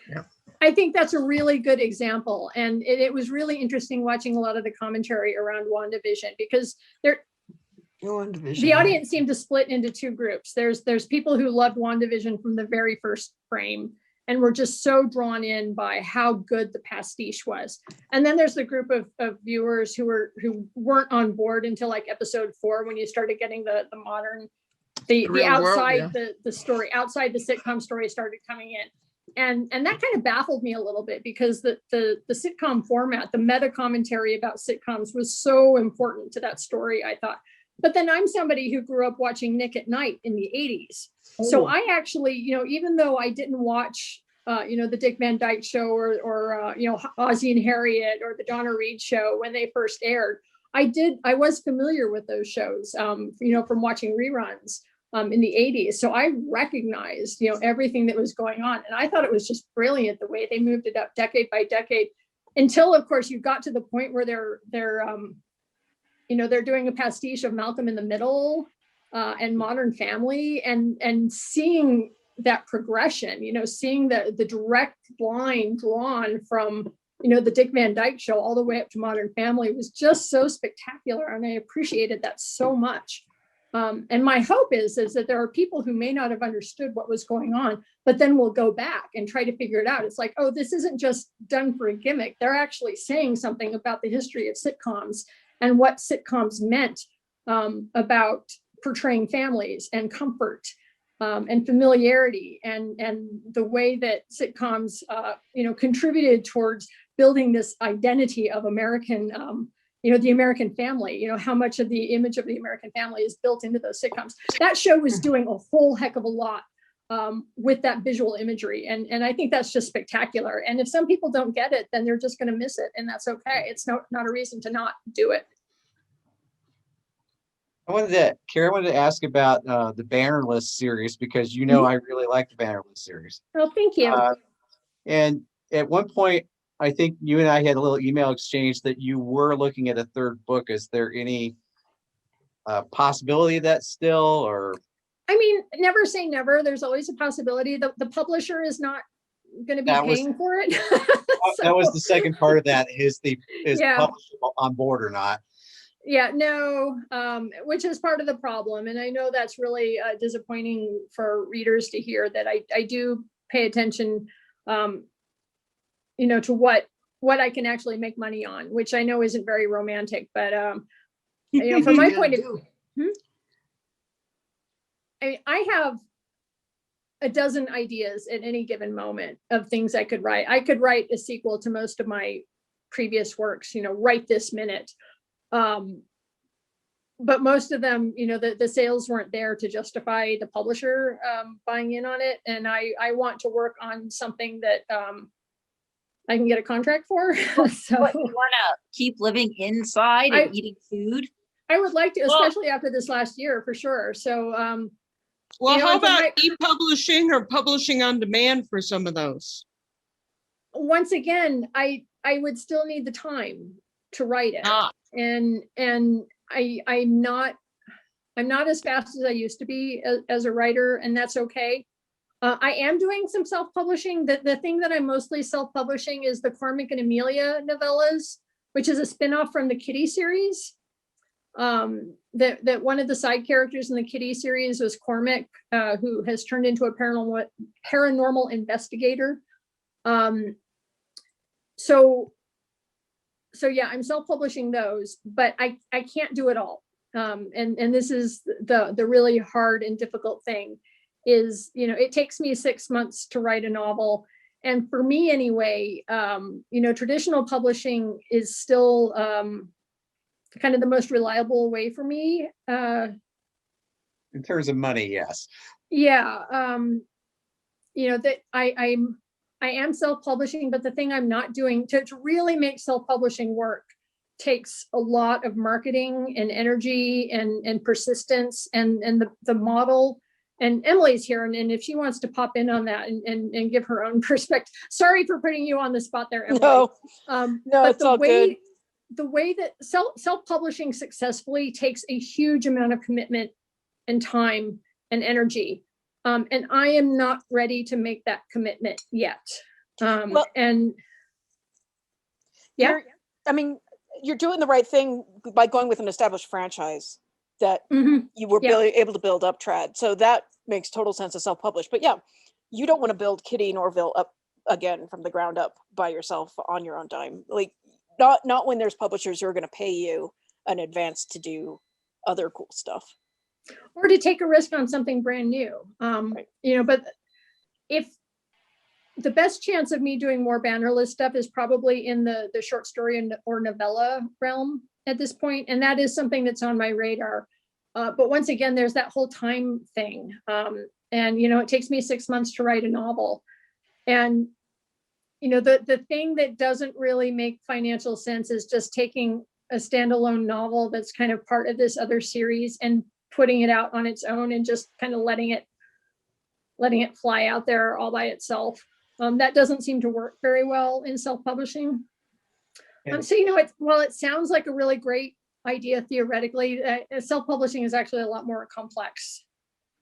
Yeah. I think that's a really good example. And it was really interesting watching a lot of the commentary around WandaVision, because the audience seemed to split into 2 groups. There's people who loved WandaVision from the very first frame and were just so drawn in by how good the pastiche was. And then there's the group of viewers who weren't on board until like episode 4, when you started getting the modern the real world, outside yeah. the story, outside the sitcom story started coming in. And that kind of baffled me a little bit, because the sitcom format, the meta commentary about sitcoms was so important to that story, I thought. But then I'm somebody who grew up watching Nick at Night in the 80s. So I actually, even though I didn't watch, the Dick Van Dyke Show or Ozzie and Harriet or the Donna Reed Show when they first aired, I was familiar with those shows, from watching reruns in the 80s. So I recognized, everything that was going on. And I thought it was just brilliant the way they moved it up decade by decade, until, of course, you got to the point where they're doing a pastiche of Malcolm in the Middle and Modern Family, and seeing that progression, seeing the direct line drawn from, the Dick Van Dyke Show all the way up to Modern Family was just so spectacular. And I appreciated that so much. And my hope is that there are people who may not have understood what was going on, but then will go back and try to figure it out. It's like, oh, this isn't just done for a gimmick. They're actually saying something about the history of sitcoms and what sitcoms meant about portraying families and comfort and familiarity, and the way that sitcoms, contributed towards building this identity of American, the American family, how much of the image of the American family is built into those sitcoms. That show was doing a whole heck of a lot with that visual imagery. And I think that's just spectacular. And if some people don't get it, then they're just going to miss it. And that's okay. It's not a reason to not do it. Carrie, I wanted to ask about the Bannerless series, because I really like the Bannerless series. Oh, thank you. And at one point, I think you and I had a little email exchange that you were looking at a third book. Is there any possibility of that still, or? I mean, never say never. There's always a possibility. The publisher is not going to be paying for it. That was the second part of that. Is publisher on board or not? Yeah, no, which is part of the problem. And I know that's really disappointing for readers to hear, that I do pay attention, to what I can actually make money on, which I know isn't very romantic, but, from my point of view, I have a dozen ideas at any given moment of things I could write. I could write a sequel to most of my previous works, right this minute. But most of them, the sales weren't there to justify the publisher buying in on it. And I want to work on something that I can get a contract for. So what, you want to keep living inside and eating food? I would like to, especially after this last year, for sure. So, how about e-publishing or publishing on demand for some of those? Once again, I would still need the time to write it. And I'm not as fast as I used to be as a writer, and that's okay. I am doing some self-publishing. The thing that I'm mostly self-publishing is the Cormac and Amelia novellas, which is a spinoff from the Kitty series. That one of the side characters in the Kitty series was Cormac, who has turned into a paranormal investigator. So yeah, I'm self-publishing those, but I can't do it all. And this is the really hard and difficult thing is, it takes me 6 months to write a novel. And for me anyway, traditional publishing is still kind of the most reliable way for me. In terms of money, yes. Yeah. That I am self-publishing, but the thing I'm not doing to really make self-publishing work takes a lot of marketing and energy and persistence and the model. And Emily's here, and if she wants to pop in on that and give her own perspective. Sorry for putting you on the spot there, Emily. No, but it's all good. The way that self-publishing successfully takes a huge amount of commitment and time and energy. And I am not ready to make that commitment yet. And yeah, you're doing the right thing by going with an established franchise that you were able to build up, Trad. So that makes total sense to self-publish. But yeah, you don't want to build Kitty Norville up again from the ground up by yourself on your own time. Like not when there's publishers who are going to pay you an advance to do other cool stuff. or to take a risk on something brand new. You know, but if the best chance of me doing more bannerless stuff is probably in the short story or novella realm at this point, and that is something that's on my radar. But once again, there's that whole time thing. And, you know, it takes me 6 months to write a novel. And, you know, the thing that doesn't really make financial sense is just taking a standalone novel that's kind of part of this other series and putting it out on its own and just kind of letting it fly out there all by itself. That doesn't seem to work very well in self-publishing. So, you know, it sounds like a really great idea theoretically. Self-publishing is actually a lot more complex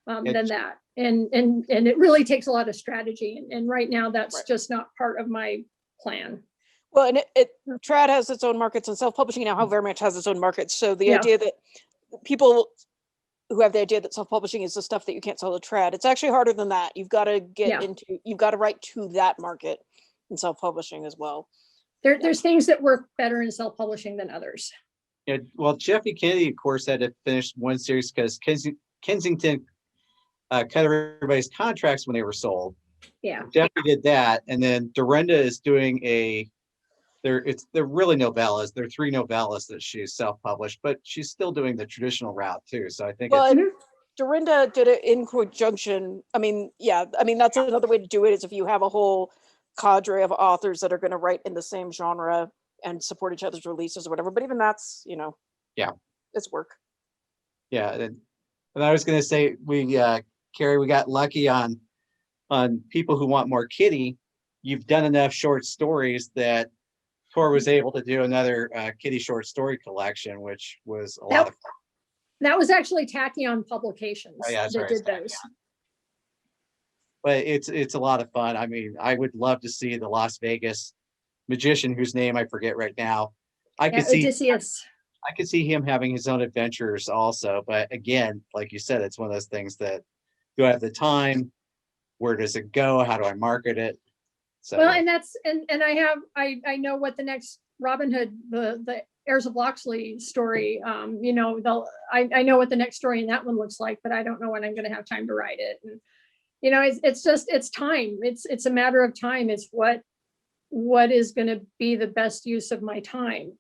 than that. And it really takes a lot of strategy. And right now that's just not part of my plan. Well, and trad has its own markets, and self-publishing now very much has its own markets. So the idea that people who have the idea that self-publishing is the stuff that you can't sell to trad, it's actually harder than that. You've got to you've got to write to that market in self-publishing as well. There's things that work better in self-publishing than others. Yeah, well, Jeffy Kennedy, of course, had to finish one series because Kensington cut everybody's contracts when they were sold. Yeah, Jeffy did that, and then Dorinda is doing they're really novellas. They're 3 novellas that she's self-published, but she's still doing the traditional route too. So I think Dorinda did it in conjunction. I mean, that's another way to do it, is if you have a whole cadre of authors that are going to write in the same genre and support each other's releases or whatever. But even that's, you know, it's work. Yeah, and I was going to say, Carrie, we got lucky on people who want more kitty. You've done enough short stories that Tor was able to do another kitty short story collection, which was a lot of fun. That was actually Tachyon Publications that did those. But it's a lot of fun. I mean, I would love to see the Las Vegas magician, whose name I forget right now. Odysseus. I could see him having his own adventures also. But again, like you said, it's one of those things that, do I have the time? Where does it go? How do I market it? So, well, and that's and I know what the next Robin Hood, the Heirs of Locksley story, you know, I know what the next story in that one looks like, but I don't know when I'm going to have time to write it. And you know, it's time. It's a matter of time. It's what is going to be the best use of my time,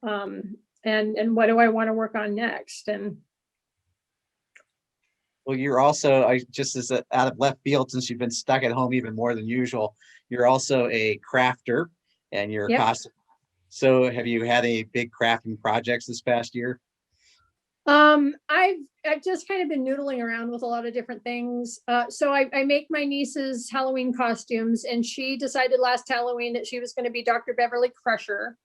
and what do I want to work on next? And well, you're also, just as out of left field, since you've been stuck at home even more than usual, you're also a crafter, and you're a costume. So have you had any big crafting projects this past year? I've just kind of been noodling around with a lot of different things. So I make my niece's Halloween costumes, and she decided last Halloween that she was going to be Dr. Beverly Crusher.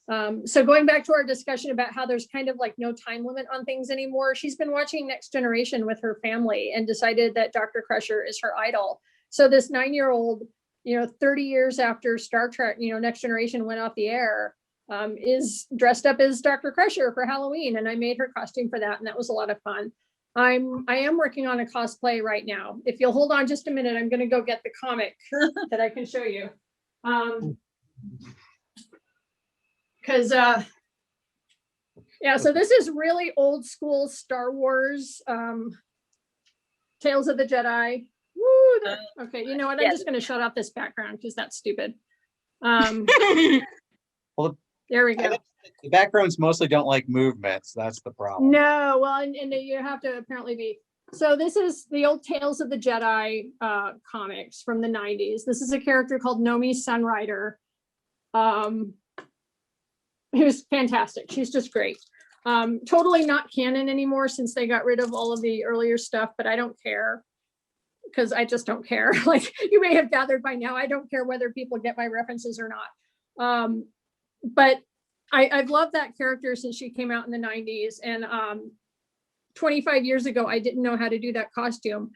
So going back to our discussion about how there's kind of like no time limit on things anymore, she's been watching Next Generation with her family and decided that Dr. Crusher is her idol. So this 9-year-old, you know, 30 years after Star Trek, you know, Next Generation went off the air, is dressed up as Dr. Crusher for Halloween, and I made her costume for that, and that was a lot of fun. I am working on a cosplay right now. If you'll hold on just a minute, I'm going to go get the comic that I can show you. Because so this is really old school Star Wars, Tales of the Jedi. Woo, okay, you know what? I'm just going to shut off this background because that's stupid. Well, there we go. The backgrounds mostly don't like movements. That's the problem. No, well, and you have to apparently be. So this is the old Tales of the Jedi comics from the 90s. This is a character called Nomi Sunrider. Who's fantastic. She's just great. Totally not canon anymore since they got rid of all of the earlier stuff, but I don't care because I just don't care. Like you may have gathered by now, I don't care whether people get my references or not. But I've loved that character since she came out in the 90s. And 25 years ago, I didn't know how to do that costume.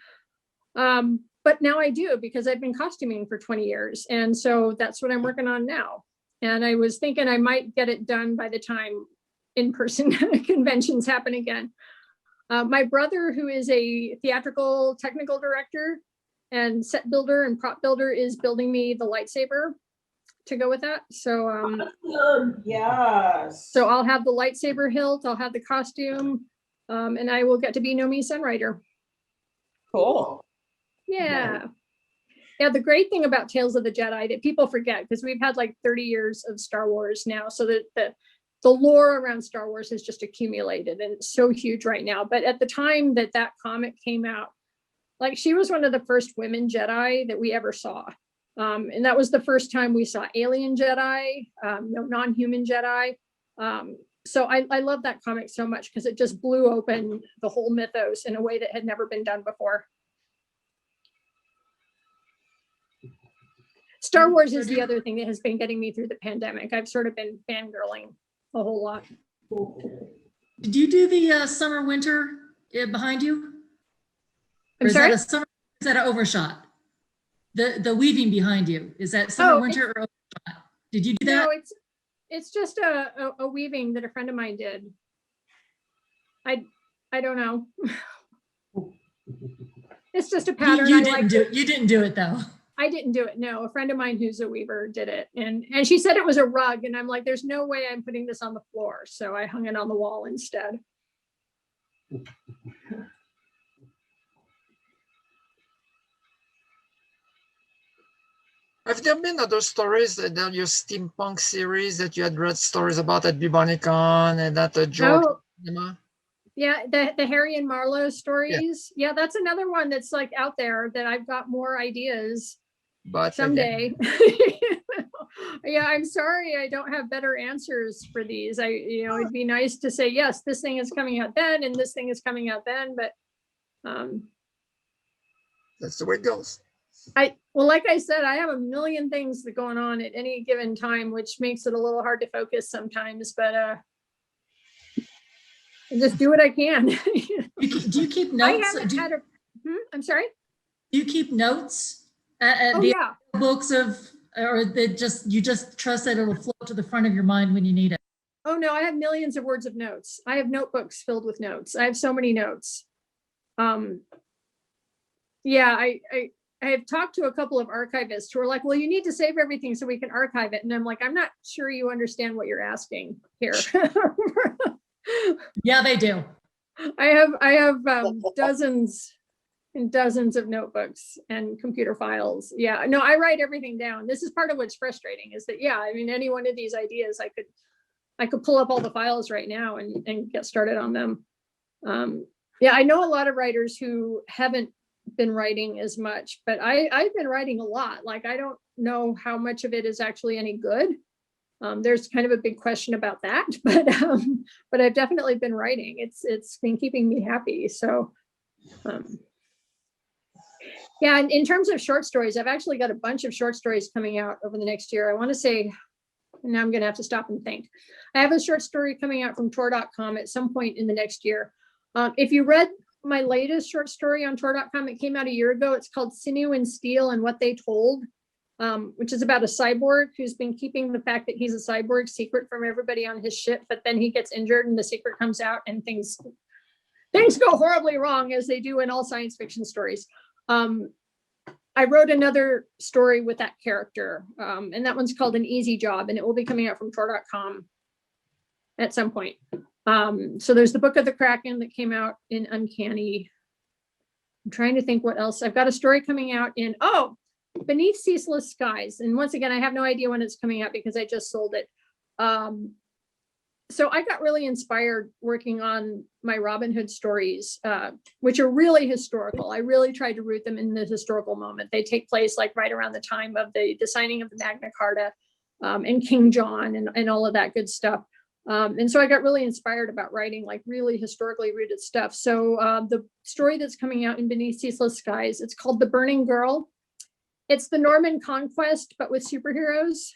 But now I do because I've been costuming for 20 years. And so that's what I'm working on now. And I was thinking I might get it done by the time in-person conventions happen again. My brother, who is a theatrical technical director and set builder and prop builder, is building me the lightsaber to go with that. So yes. So I'll have the lightsaber hilt, I'll have the costume. And I will get to be Nomi Sunrider. Cool. Yeah. Yeah, the great thing about Tales of the Jedi that people forget, because we've had like 30 years of Star Wars now, so that the lore around Star Wars has just accumulated, and it's so huge right now. But at the time that that comic came out, like, she was one of the first women Jedi that we ever saw. And that was the first time we saw alien Jedi, no non-human Jedi. So I love that comic so much because it just blew open the whole mythos in a way that had never been done before. Star Wars is the other thing that has been getting me through the pandemic. I've sort of been fangirling a whole lot. Did you do the summer winter behind you? I'm Or is sorry? that a summer? Is that an overshot? The weaving behind you, is that summer winter or overshot? Did you do that? No, it's just a weaving that a friend of mine did. I don't know. It's just a pattern. You didn't do it though. I didn't do it. No, a friend of mine who's a weaver did it. And she said it was a rug. And I'm like, there's no way I'm putting this on the floor. So I hung it on the wall instead. Have there been other stories that your steampunk series that you had read stories about at Bubonicon and at George? Oh, yeah, the Harry and Marlowe stories. Yeah, that's another one that's like out there that I've got more ideas. But someday. Yeah, I'm sorry I don't have better answers for these. It'd be nice to say, yes, this thing is coming out then and this thing is coming out then, but that's the way it goes. Well, like I said, I have a million things that going on at any given time, which makes it a little hard to focus sometimes, but I just do what I can. Do you keep notes? I'm sorry? Do you keep notes? Yeah. Books or you just trust that it'll float to the front of your mind when you need it? Oh no, I have millions of words of notes. I have notebooks filled with notes. I have so many notes. Yeah, I have talked to a couple of archivists who are like, well, you need to save everything so we can archive it. And I'm like, I'm not sure you understand what you're asking here. Yeah, they do. I have dozens and dozens of notebooks and computer files. Yeah, no, I write everything down. This is part of what's frustrating is that, yeah, I mean, any one of these ideas, I could pull up all the files right now and get started on them. Yeah, I know a lot of writers who haven't been writing as much, but I've been writing a lot. Like, I don't know how much of it is actually any good. There's kind of a big question about that, but I've definitely been writing. It's been keeping me happy. So, yeah, and in terms of short stories, I've actually got a bunch of short stories coming out over the next year. I want to say, and now I'm going to have to stop and think. I have a short story coming out from Tor.com at some point in the next year. If you read my latest short story on Tor.com, it came out a year ago. It's called Sinew and Steel and What They Told, which is about a cyborg who's been keeping the fact that he's a cyborg secret from everybody on his ship, but then he gets injured and the secret comes out and things go horribly wrong, as they do in all science fiction stories. I wrote another story with that character, and that one's called An Easy Job, and it will be coming out from Tor.com at some point. So there's the Book of the Kraken that came out in Uncanny. I'm trying to think what else. I've got a story coming out in, Beneath Ceaseless Skies. And once again, I have no idea when it's coming out because I just sold it. So I got really inspired working on my Robin Hood stories, which are really historical. I really tried to root them in the historical moment. They take place like right around the time of the signing of the Magna Carta and King John and all of that good stuff. And so I got really inspired about writing like really historically rooted stuff. So the story that's coming out in Beneath Ceaseless Skies, it's called The Burning Girl. It's the Norman Conquest, but with superheroes.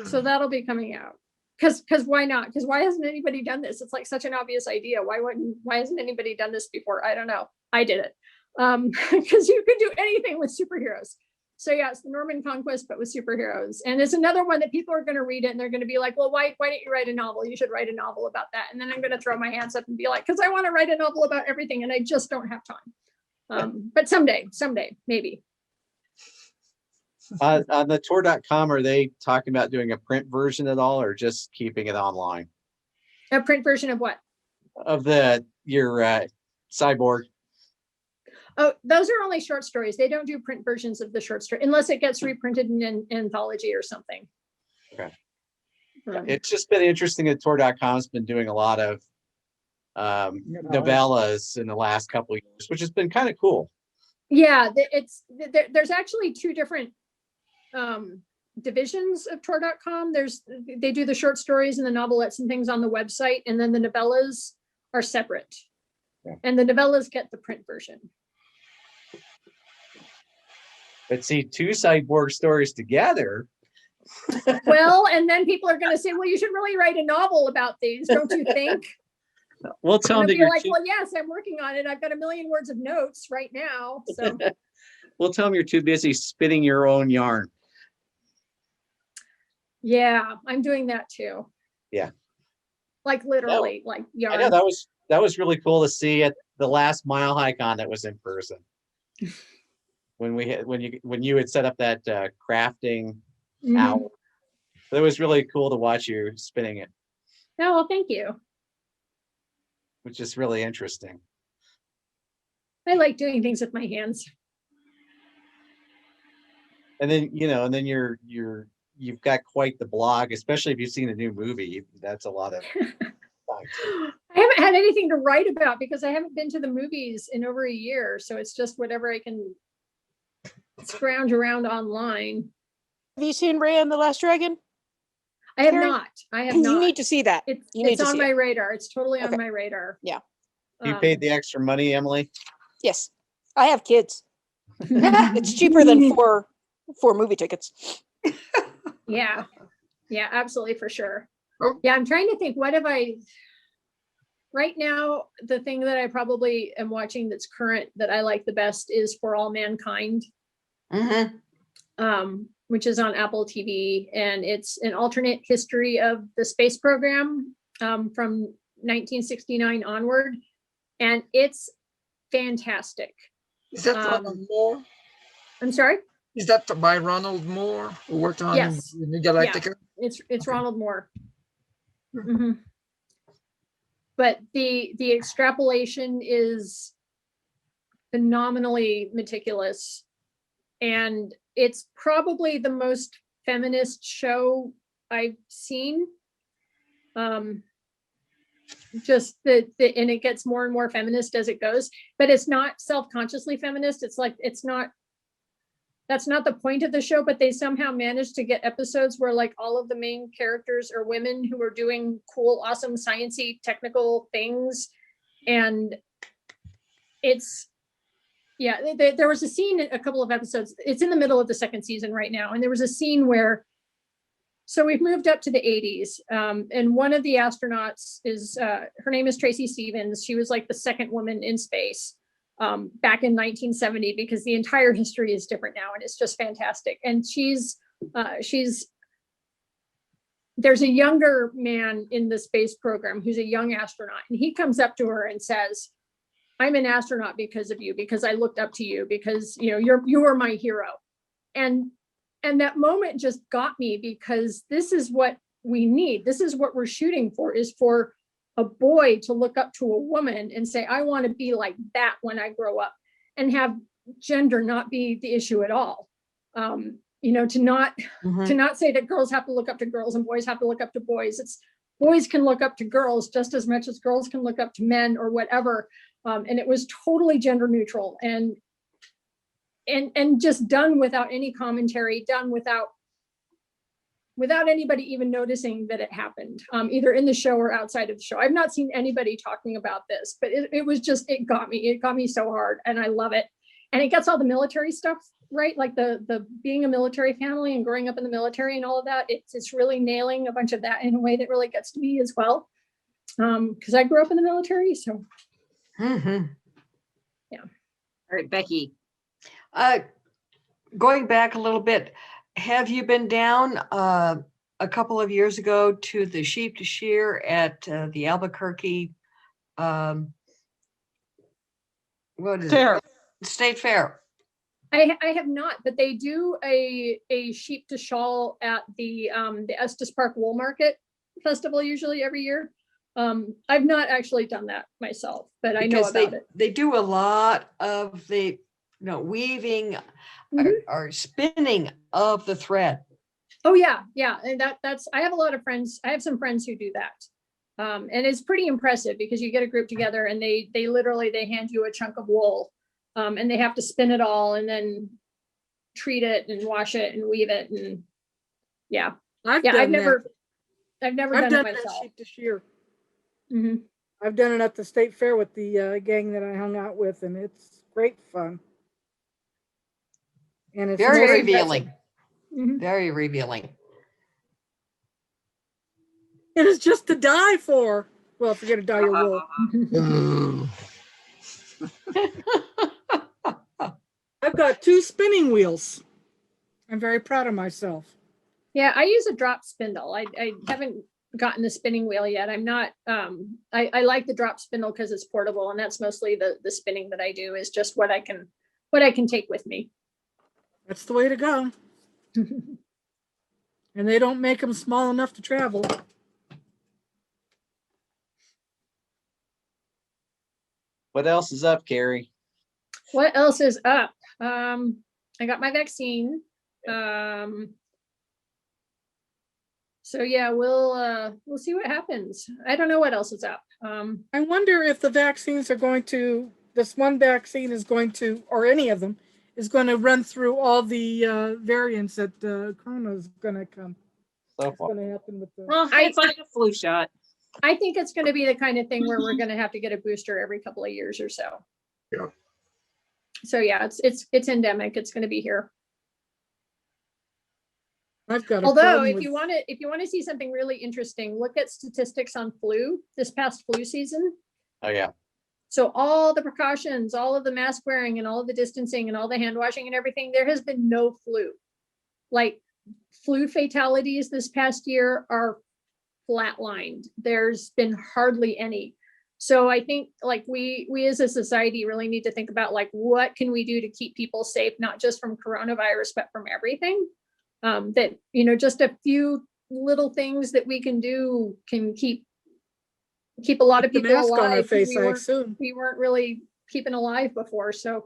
So that'll be coming out. Because why not? Because why hasn't anybody done this? It's like such an obvious idea. Why hasn't anybody done this before? I don't know. I did it. Because you can do anything with superheroes. So yeah, it's the Norman Conquest, but with superheroes. And it's another one that people are going to read it and they're going to be like, well, why don't you write a novel? You should write a novel about that. And then I'm going to throw my hands up and be like, because I want to write a novel about everything and I just don't have time. But someday, maybe. On the Tor.com, are they talking about doing a print version at all or just keeping it online? A print version of what? Of your cyborg. Oh, those are only short stories. They don't do print versions of the short story unless it gets reprinted in an anthology or something. Okay. It's just been interesting that Tor.com's been doing a lot of novellas in the last couple of years, which has been kind of cool. Yeah, there's actually two different divisions of Tor.com. They do the short stories and the novelettes and things on the website, and then the novellas are separate. Yeah. And the novellas get the print version. But see, two cyborg stories together. Well, and then people are going to say, well, you should really write a novel about these, don't you think? We'll tell them that you're like, well, yes, I'm working on it. I've got 1 million words of notes right now. So we'll tell them you're too busy spinning your own yarn. Yeah, I'm doing that too. Yeah. Like literally, like yarn. I know that was really cool to see at the last Mile High Con that was in person. when you had set up that crafting hour. It was really cool to watch you spinning it. Oh, well, thank you. Which is really interesting. I like doing things with my hands. And then, you've got quite the blog, especially if you've seen a new movie. That's a lot of I haven't had anything to write about because I haven't been to the movies in over a year. So it's just whatever I can scrounge around online. Have you seen Raya and the Last Dragon? I have not. You need to see that. It's on my radar. It's totally on my radar. Yeah. You paid the extra money, Emily? Yes. I have kids. It's cheaper than four movie tickets. Yeah. Yeah, absolutely, for sure. Yeah, I'm trying to think, what have I... Right now, the thing that I probably am watching that's current that I like the best is For All Mankind. Which is on Apple TV, and it's an alternate history of the space program from 1969 onward, and it's fantastic. Is that Ronald Moore? I'm sorry? Is that by Ronald Moore, who worked on New Galactica? Yeah, it's Ronald Moore. But the extrapolation is phenomenally meticulous, and it's probably the most feminist show I've seen. And it gets more and more feminist as it goes, but it's not self-consciously feminist. It's like, that's not the point of the show, but they somehow managed to get episodes where like all of the main characters are women who are doing cool, awesome, sciencey, technical things. And there was a scene in a couple of episodes. It's in the middle of the second season right now. And there was a scene where, so we've moved up to the 80s. And one of the astronauts is, her name is Tracy Stevens. She was like the second woman in space back in 1970, because the entire history is different now. And it's just fantastic. And there's a younger man in the space program who's a young astronaut. And he comes up to her and says, I'm an astronaut because of you, because I looked up to you, because you were my hero. And that moment just got me, because this is what we need. This is what we're shooting for, is for a boy to look up to a woman and say, I want to be like that when I grow up, and have gender not be the issue at all. To not say that girls have to look up to girls and boys have to look up to boys. It's boys can look up to girls just as much as girls can look up to men or whatever. And it was totally gender neutral and just done without any commentary, done without anybody even noticing that it happened, either in the show or outside of the show. I've not seen anybody talking about this, but it got me so hard, and I love it. And it gets all the military stuff right, like the being a military family and growing up in the military and all of that. It's really nailing a bunch of that in a way that really gets to me as well, because I grew up in the military. So yeah. All right, Becky. Going back a little bit, have you been down a couple of years ago to the sheep to shear at the Albuquerque Fair. State Fair? I have not, but they do a sheep to shawl at the Estes Park Wool Market Festival usually every year. I've not actually done that myself, but I know Because about it. they do a lot of the weaving or spinning of the thread. Oh yeah, yeah, and that's I have a lot of friends. I have some friends who do that, and it's pretty impressive because you get a group together and they literally they hand you a chunk of wool, and they have to spin it all and then treat it and wash it and weave it and yeah. I've never done it myself. Sheep to shear. Mm-hmm. I've done it at the state fair with the gang that I hung out with, and it's great fun. And it's very revealing. Mm-hmm. Very revealing. It is just to die for. Well, if you're gonna dye your wool. I've got 2 spinning wheels. I'm very proud of myself. Yeah, I use a drop spindle. I haven't gotten the spinning wheel yet. I'm not, I like the drop spindle because it's portable, and that's mostly the spinning that I do is just what I can take with me. That's the way to go. And they don't make them small enough to travel. What else is up, Carrie? What else is up? I got my vaccine. So yeah, we'll see what happens. I don't know what else is up. I wonder if the vaccines are going to, this one vaccine is going to, or any of them, is going to run through all the variants that Corona is going to come. So What's going to happen with the? Well, it's like a flu shot. I think it's going to be the kind of thing where we're going to have to get a booster every couple of years or so. Yeah. So yeah, it's endemic. It's going to be here. I've got. Although, if you want to see something really interesting, look at statistics on flu this past flu season. Oh yeah. So all the precautions, all of the mask wearing and all of the distancing and all the hand washing and everything, there has been no flu. Like flu fatalities this past year are flatlined. There's been hardly any. So I think like we as a society really need to think about like what can we do to keep people safe, not just from coronavirus, but from everything. That, you know, just a few little things that we can do can keep a lot of people alive. On our face, I assume. We weren't really keeping alive before. So,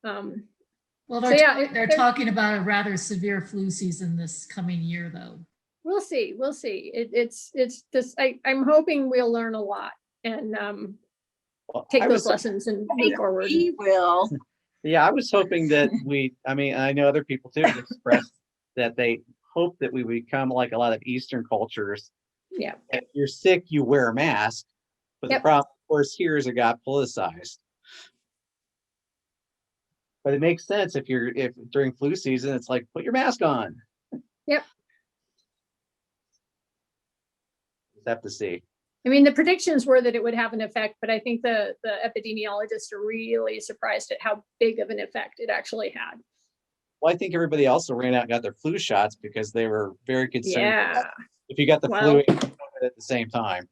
well, they're talking about a rather severe flu season this coming year, though. We'll see. We'll see. It's just, I'm hoping we'll learn a lot and take those lessons and move forward. We will. Yeah, I was hoping that I mean, I know other people too expressed that they hope that we become like a lot of Eastern cultures. Yeah. If you're sick, you wear a mask. But the problem, of course, here is it got politicized. But it makes sense if during flu season, it's like, put your mask on. Yep. Just have to see. I mean, the predictions were that it would have an effect, but I think the epidemiologists are really surprised at how big of an effect it actually had. Well, I think everybody also ran out and got their flu shots because they were very concerned. Yeah. If you got the flu and COVID at the same time.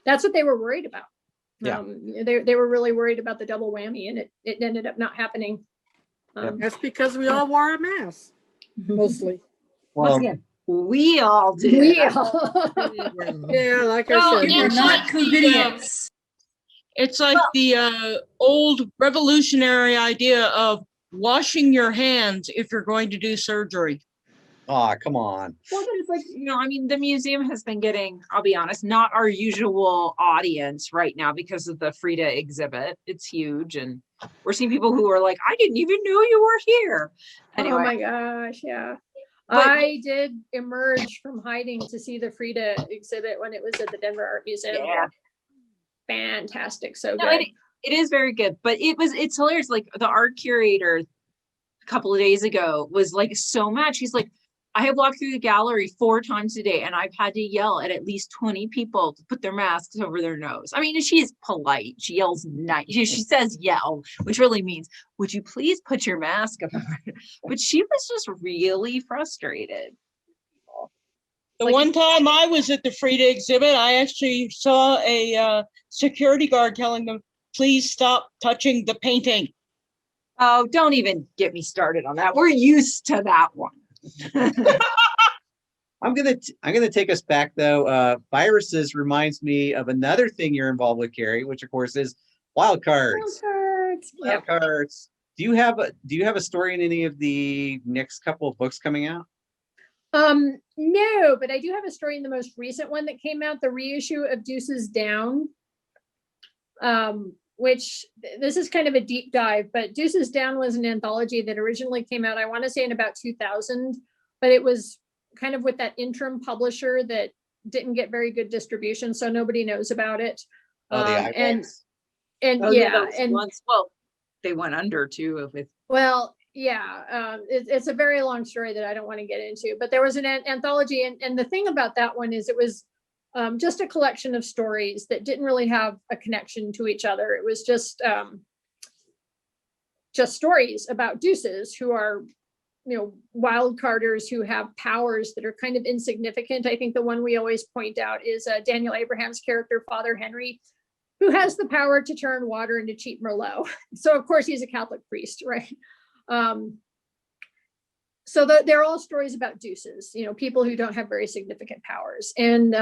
That's what they were worried about. Yeah. They were really worried about the double whammy, and it ended up not happening. That's because we all wore a mask, mostly. Well, again, we all did. We all. Yeah, like I said. We're not COVIDians. It's like the old revolutionary idea of washing your hands if you're going to do surgery. Oh, come on. Well, but it's like, you know, I mean, the museum has been getting, I'll be honest, not our usual audience right now because of the Frida exhibit. It's huge. And we're seeing people who are like, I didn't even know you were here. Anyway. Oh my gosh, yeah. But I did emerge from hiding to see the Frida exhibit when it was at the Denver Art Museum. Yeah. Fantastic. So no, good. It is very good. But it's hilarious. Like the art curator a couple of days ago was like so mad. She's like, I have walked through the gallery 4 times today and I've had to yell at least 20 people to put their masks over their nose. I mean, she is polite. She yells nice. She says yell, which really means, would you please put your mask over? But she was just really frustrated. The one time I was at the Frida exhibit, I actually saw a security guard telling them, please stop touching the painting. Oh, don't even get me started on that. We're used to that one. I'm gonna take us back though. Viruses reminds me of another thing you're involved with, Carrie, which of course is wild cards. Wild cards. Do you have a story in any of the next couple of books coming out? No, but I do have a story in the most recent one that came out, the reissue of Deuces Down. Which this is kind of a deep dive, but Deuces Down was an anthology that originally came out, I want to say in about 2000, but it was kind of with that interim publisher that didn't get very good distribution, so nobody knows about it. Oh, the and Oh, yeah, those and ones, well, they went under too with. well, yeah, it's a very long story that I don't want to get into, but there was an anthology, and the thing about that one is it was just a collection of stories that didn't really have a connection to each other. It was just stories about deuces who are, wild carders who have powers that are kind of insignificant. I think the one we always point out is Daniel Abraham's character, Father Henry, who has the power to turn water into cheap Merlot. So of course he's a Catholic priest, right? So they're all stories about deuces, people who don't have very significant powers. And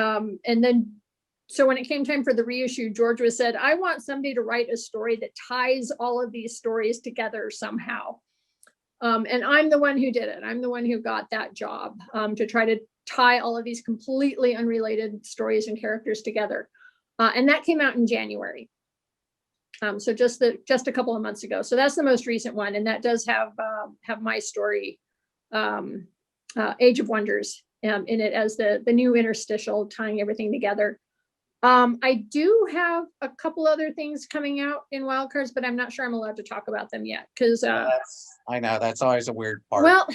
then, so when it came time for the reissue, George was said, I want somebody to write a story that ties all of these stories together somehow. And I'm the one who did it. I'm the one who got that job to try to tie all of these completely unrelated stories and characters together. And that came out in January. So just a couple of months ago. So that's the most recent one. And that does have my story, Age of Wonders, in it as the new interstitial tying everything together. I do have a couple other things coming out in Wildcards, but I'm not sure I'm allowed to talk about them yet because I know that's always a weird part. Well,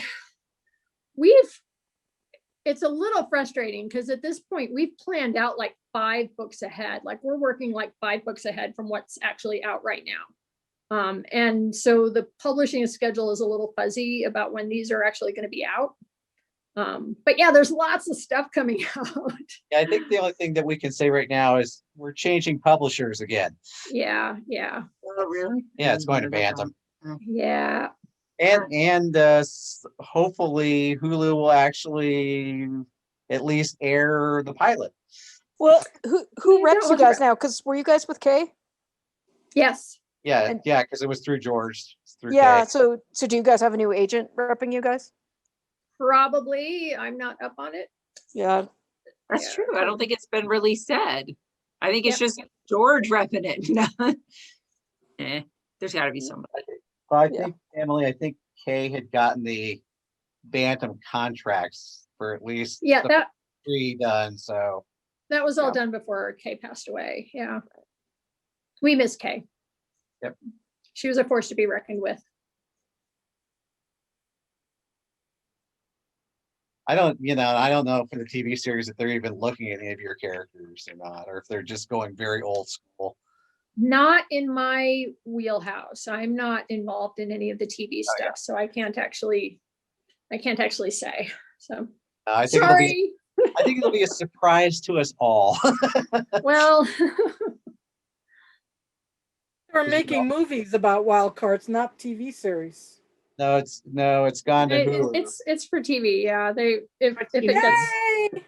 it's a little frustrating because at this point we've planned out like 5 books ahead. Like we're working like 5 books ahead from what's actually out right now. And so the publishing schedule is a little fuzzy about when these are actually going to be out. But yeah, there's lots of stuff coming out. Yeah, I think the only thing that we can say right now is we're changing publishers again. Yeah. Oh, really? Yeah, it's going to Bantam. Yeah. And hopefully Hulu will actually at least air the pilot. Well, who reps you guys now? Because were you guys with Kay? Yes. Yeah, because it was through George. Through yeah. Kay. So do you guys have a new agent repping you guys? Probably. I'm not up on it. Yeah. That's true. I don't think it's been really said. I think it's just George repping it. There's got to be somebody. Well, I think, Emily, I think Kay had gotten the Bantam contracts for at least that 3 done. So that was all done before Kay passed away. Yeah. We miss Kay. Yep. She was a force to be reckoned with. I don't know for the TV series if they're even looking at any of your characters or not, or if they're just going very old school. Not in my wheelhouse. I'm not involved in any of the TV stuff, so I can't actually say. So I think sorry. I think it'll be a surprise to us all. Well, We're making movies about wild cards, not TV series. No, it's gone to Hulu. It's for TV. Yeah, if it gets,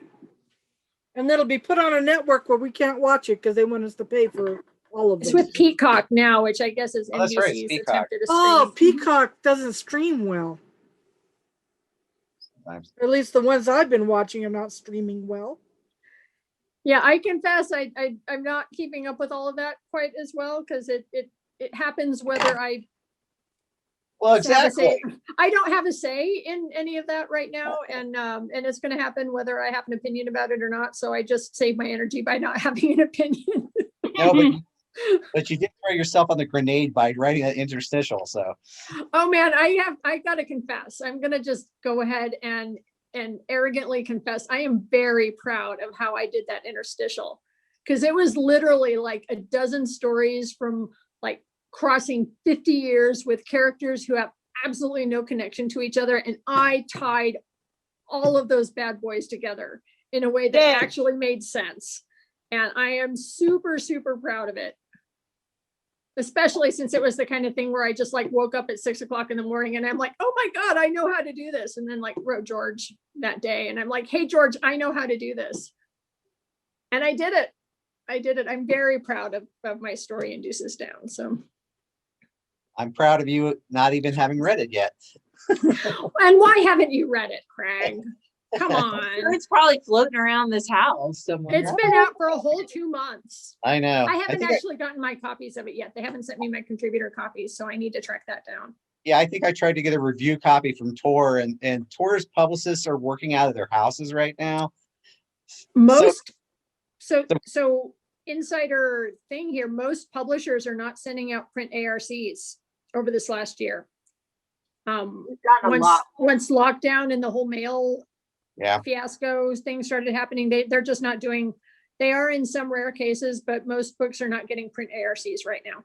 and it'll be put on a network where we can't watch it because they want us to pay for all of them. It's with Peacock now, which I guess is NBC's attempted to stream. Oh, Peacock doesn't stream well. Sometimes. Or at least the ones I've been watching are not streaming well. Yeah, I confess I'm not keeping up with all of that quite as well because it happens whether I. Well, exactly. I don't have a say in any of that right now, and it's going to happen whether I have an opinion about it or not. So I just save my energy by not having an opinion. No, but you did throw yourself on the grenade by writing that interstitial. So. Oh man, I got to confess. I'm going to just go ahead and arrogantly confess. I am very proud of how I did that interstitial because it was literally like a dozen stories from like crossing 50 years with characters who have absolutely no connection to each other. And I tied all of those bad boys together in a way that actually made sense. And I am super, super proud of it. especially since it was the kind of thing where I just like woke up at 6 o'clock in the morning and I'm like, oh my God, I know how to do this. And then like wrote George that day and I'm like, hey, George, I know how to do this. And I did it. I'm very proud of my story in Deuces Down. So I'm proud of you not even having read it yet. and why haven't you read it, Craig? Come on. It's probably floating around this house somewhere. It's been out for a whole 2 months. I know. I haven't think actually gotten my copies of it yet. They haven't sent me my contributor copies, so I need to track that down. Yeah, I think I tried to get a review copy from Tor, and Tor's publicists are working out of their houses right now. So insider thing here, most publishers are not sending out print ARCs over this last year. Once lockdown and the whole mail fiascos things started happening, they're just not doing. They are in some rare cases, but most books are not getting print ARCs right now.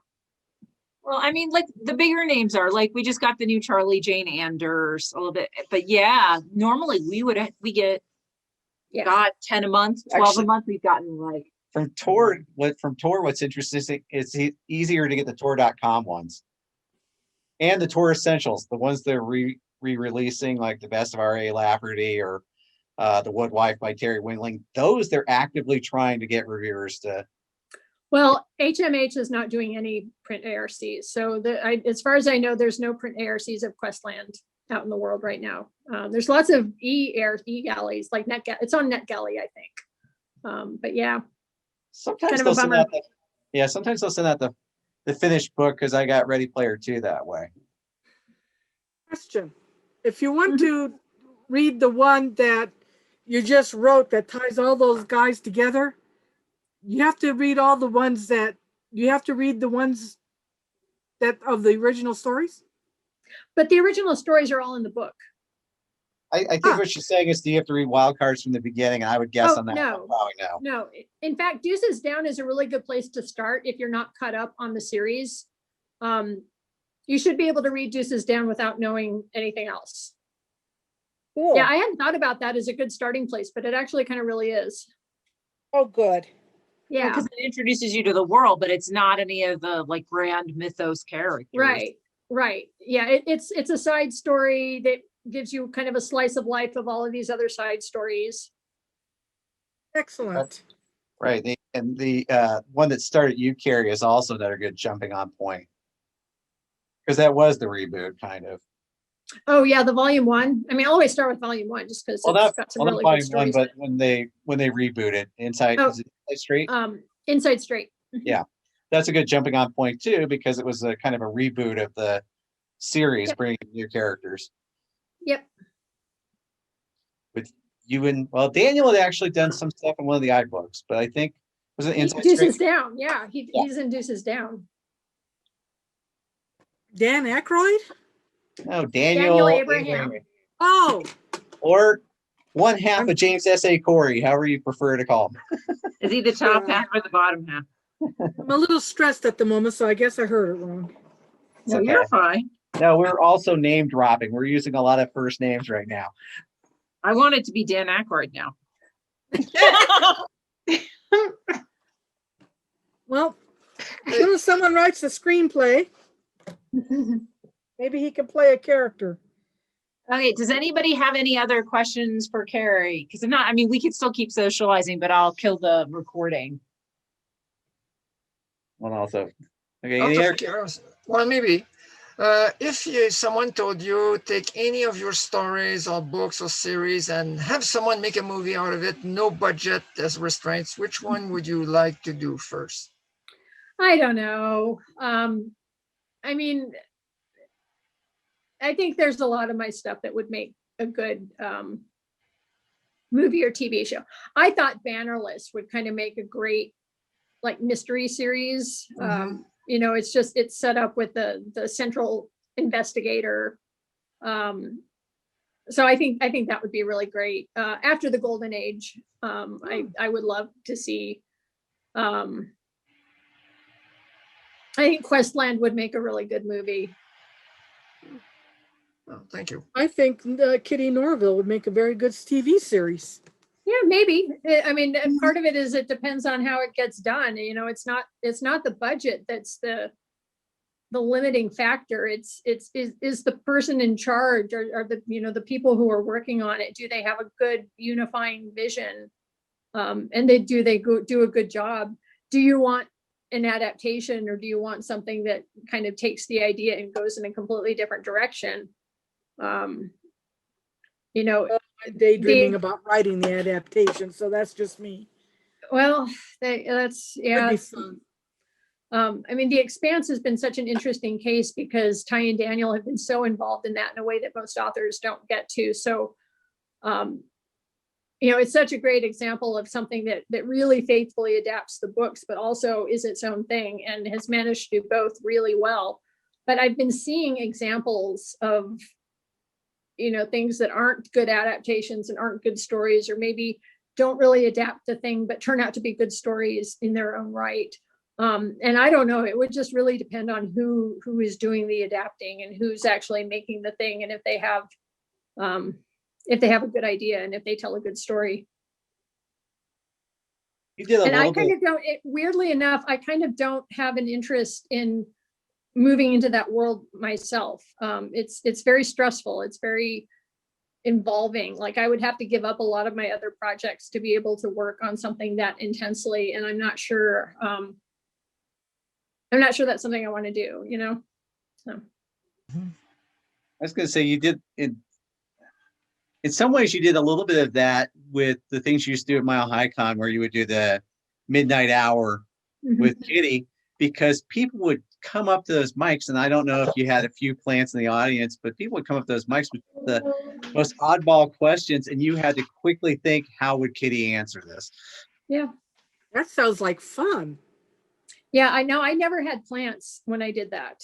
Well, I mean, like the bigger names are like, we just got the new Charlie Jane Anders a little bit, but yeah, normally we get God 10 a month, 12 Actually, a month. We've gotten like from Tor. What's interesting is it's easier to get the Tor.com ones and the Tor Essentials, the ones they're re-releasing, like the Best of R.A. Lafferty or the Wood Wife by Terry Wingling. Those they're actively trying to get reviewers to. Well, HMH is not doing any print ARCs. So as far as I know, there's no print ARCs of Questland out in the world right now. There's lots of e-galleys, like it's on NetGalley, I think. But yeah, sometimes kind of they'll a bummer. Sometimes they'll send out the finished book because I got Ready Player 2 that way. Question. If you want to read the one that you just wrote that ties all those guys together, you have to read all the ones that of the original stories. But the original stories are all in the book. I think what she's saying is, do you have to read wild cards from the beginning? And I would guess on that. No. Probably no. No. In fact, Deuces Down is a really good place to start if you're not caught up on the series. You should be able to read Deuces Down without knowing anything else. Cool. Yeah, I hadn't thought about that as a good starting place, but it actually kind of really is. Oh, good. Yeah, because it introduces you to the world, but it's not any of the like grand mythos characters. Right. Yeah, it's a side story that gives you kind of a slice of life of all of these other side stories. Excellent. Right. And the one that started you, Carrie, is also another good jumping on point. Because that was the reboot, kind of. Oh yeah, the volume 1. I mean, I always start with volume 1 just because it's got some really good stories. But when they rebooted Inside Straight? Inside Straight. Yeah. That's a good jumping on point too, because it was a kind of a reboot of the series, bringing new characters. Yep. With you and Daniel had actually done some stuff in one of the iBooks, but I think was it Inside Deuces Straight? Down. Yeah, he's in Deuces Down. Dan Aykroyd? No, Daniel Abraham. Oh. Or one half of James S.A. Corey, however you prefer to call him. Is he the top half or the bottom half? I'm a little stressed at the moment, so I guess I heard it wrong. No, you're fine. No, we're also name dropping. We're using a lot of first names right now. I want it to be Dan Aykroyd now. Well, as soon as someone writes a screenplay, maybe he can play a character. Okay, does anybody have any other questions for Carrie? Because if not, I mean, we could still keep socializing, but I'll kill the recording. Well, also, okay. Well, maybe. If someone told you take any of your stories or books or series and have someone make a movie out of it, no budget as restraints, which one would you like to do first? I don't know. I mean, I think there's a lot of my stuff that would make a good movie or TV show. I thought Bannerless would kind of make a great like mystery series. It's set up with the central investigator. So I think that would be really great. After the Golden Age, I would love to see. I think Questland would make a really good movie. Oh, thank you. I think Kitty Norville would make a very good TV series. Yeah, maybe. I mean, part of it is it depends on how it gets done. It's not the budget that's the limiting factor. Is the person in charge, or the, the people who are working on it, do they have a good unifying vision? And do they do a good job? Do you want an adaptation, or do you want something that kind of takes the idea and goes in a completely different direction? I'm daydreaming about writing the adaptation, so that's just me. Well, that's yeah. That'd be fun. I mean, The Expanse has been such an interesting case because Ty and Daniel have been so involved in that in a way that most authors don't get to. So, it's such a great example of something that really faithfully adapts the books, but also is its own thing and has managed to do both really well. But I've been seeing examples of, things that aren't good adaptations and aren't good stories, or maybe don't really adapt the thing, but turn out to be good stories in their own right. And I don't know, it would just really depend on who is doing the adapting and who's actually making the thing. And if they have a good idea and if they tell a good story. You did a and I little kind bit. of don't, weirdly enough, I kind of don't have an interest in moving into that world myself. It's very stressful. It's very involving. Like, I would have to give up a lot of my other projects to be able to work on something that intensely. And I'm not sure that's something I want to do, so. I was going to say, you did in some ways you did a little bit of that with the things you used to do at Mile High Con, where you would do the midnight hour with Kitty, because people would come up to those mics, and I don't know if you had a few plants in the audience, but people would come up to those mics with the most oddball questions, and you had to quickly think, how would Kitty answer this? Yeah. That sounds like fun. Yeah, I know. I never had plants when I did that.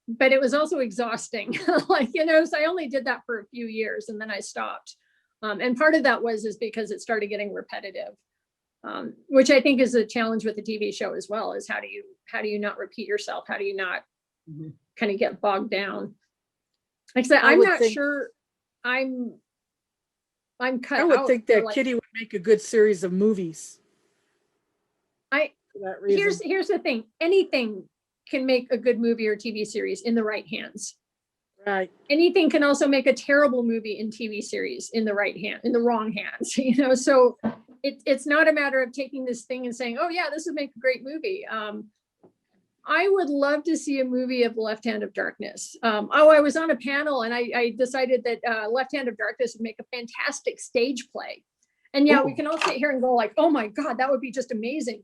But it was also exhausting. So I only did that for a few years and then I stopped. And part of that is because it started getting repetitive, which I think is a challenge with the TV show as well, is how do you not repeat yourself? How do you not kind of get bogged down? Like I said, I'm not sure I'm cut out. I would think that like, Kitty would make a good series of movies. Here's the thing. Anything can make a good movie or TV series in the right hands. Right. Anything can also make a terrible movie and TV series in the wrong hands. So it's not a matter of taking this thing and saying, oh yeah, this would make a great movie. I would love to see a movie of Left Hand of Darkness. I was on a panel and I decided that Left Hand of Darkness would make a fantastic stage play. And yeah, we can all sit here and go like, oh my God, that would be just amazing.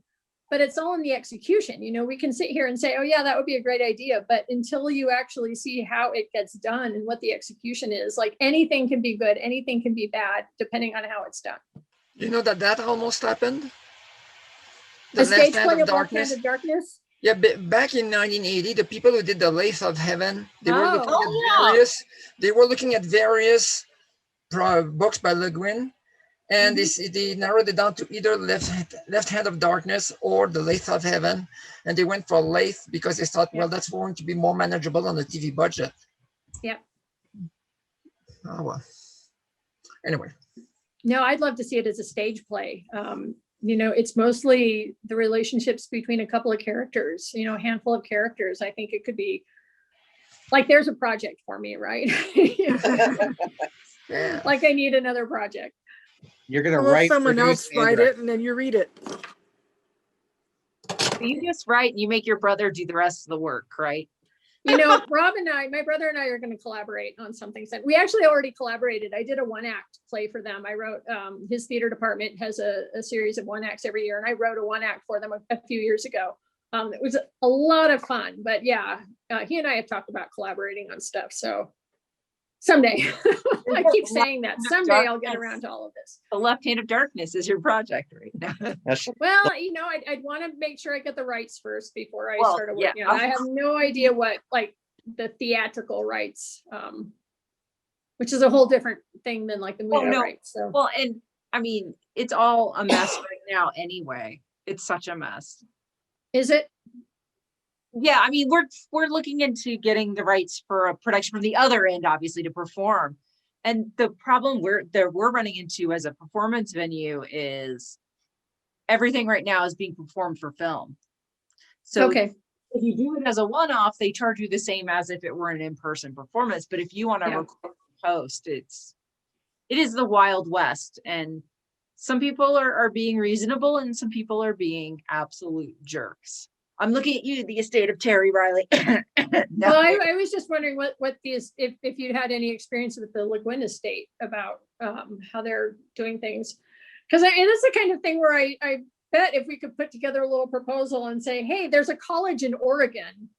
But it's all in the execution. We can sit here and say, oh yeah, that would be a great idea. But until you actually see how it gets done and what the execution is, like, anything can be good, anything can be bad, depending on how it's done. You know that almost happened? The stage play of Left Hand of Darkness? Yeah, back in 1980, the people who did The Lathe of Heaven, they were looking at various books by Le Guin. And they narrowed it down to either Left Hand of Darkness or The Lathe of Heaven. And they went for Lathe because they thought, well, that's going to be more manageable on the TV budget. Yeah. Oh, well. Anyway. No, I'd love to see it as a stage play. It's mostly the relationships between a couple of characters, a handful of characters. I think it could be like, there's a project for me, right? Yeah. Like, I need another project. You're going to write, someone else write it, and then you read it. You just write and you make your brother do the rest of the work, right? Rob and my brother and I are going to collaborate on something. We actually already collaborated. I did a 1-act play for them. I wrote, his theater department has a series of 1-acts every year, and I wrote a 1-act for them a few years ago. It was a lot of fun, but yeah, he and I have talked about collaborating on stuff. So someday, I keep saying that someday I'll get around to all of this. The Left Hand of Darkness is your project right now. Well, I'd want to make sure I get the rights first before I start working on it. I have no idea what, like, the theatrical rights, which is a whole different thing than like the movie rights. So. Well, and I mean, it's all a mess right now anyway. It's such a mess. Is it? Yeah, I mean, we're looking into getting the rights for a production from the other end, obviously, to perform. And the problem we're running into as a performance venue is everything right now is being performed for film. So If you do it as a one-off, they charge you the same as if it were an in-person performance. But if you want to record and post, it is the Wild West. And some people are being reasonable and some people are being absolute jerks. I'm looking at you, the estate of Terry Riley. Well, I was just wondering what if you had any experience with the Le Guin estate about how they're doing things. Because it's the kind of thing where I bet if we could put together a little proposal and say, hey, there's a college in Oregon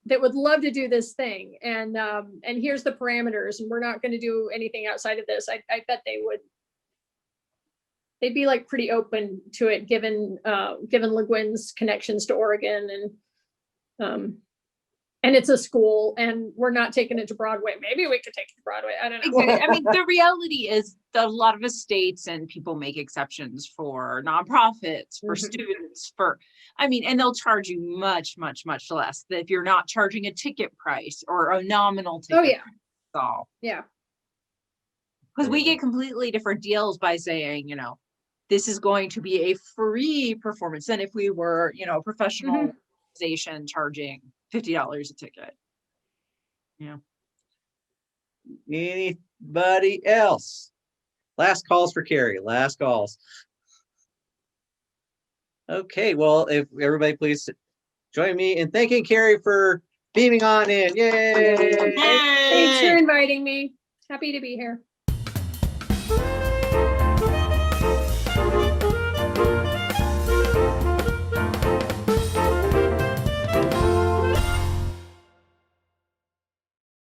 that would love to do this thing. And here's the parameters, and we're not going to do anything outside of this. I bet they'd be like pretty open to it, given Le Guin's connections to Oregon, and it's a school, and we're not taking it to Broadway. Maybe we could take it to Broadway. I don't know. Exactly. I mean, the reality is that a lot of estates and people make exceptions for nonprofits, for students, and they'll charge you much, much, much less than if you're not charging a ticket price or a nominal ticket. Oh, yeah. Price. So, yeah. Because we get completely different deals by saying, this is going to be a free performance than if we were, a professional organization charging $50 a ticket. Yeah. Anybody else? Last calls for Carrie. Last calls. Okay, well, if everybody please join me in thanking Carrie for beaming on in. Yay! Thanks for inviting me. Happy to be here.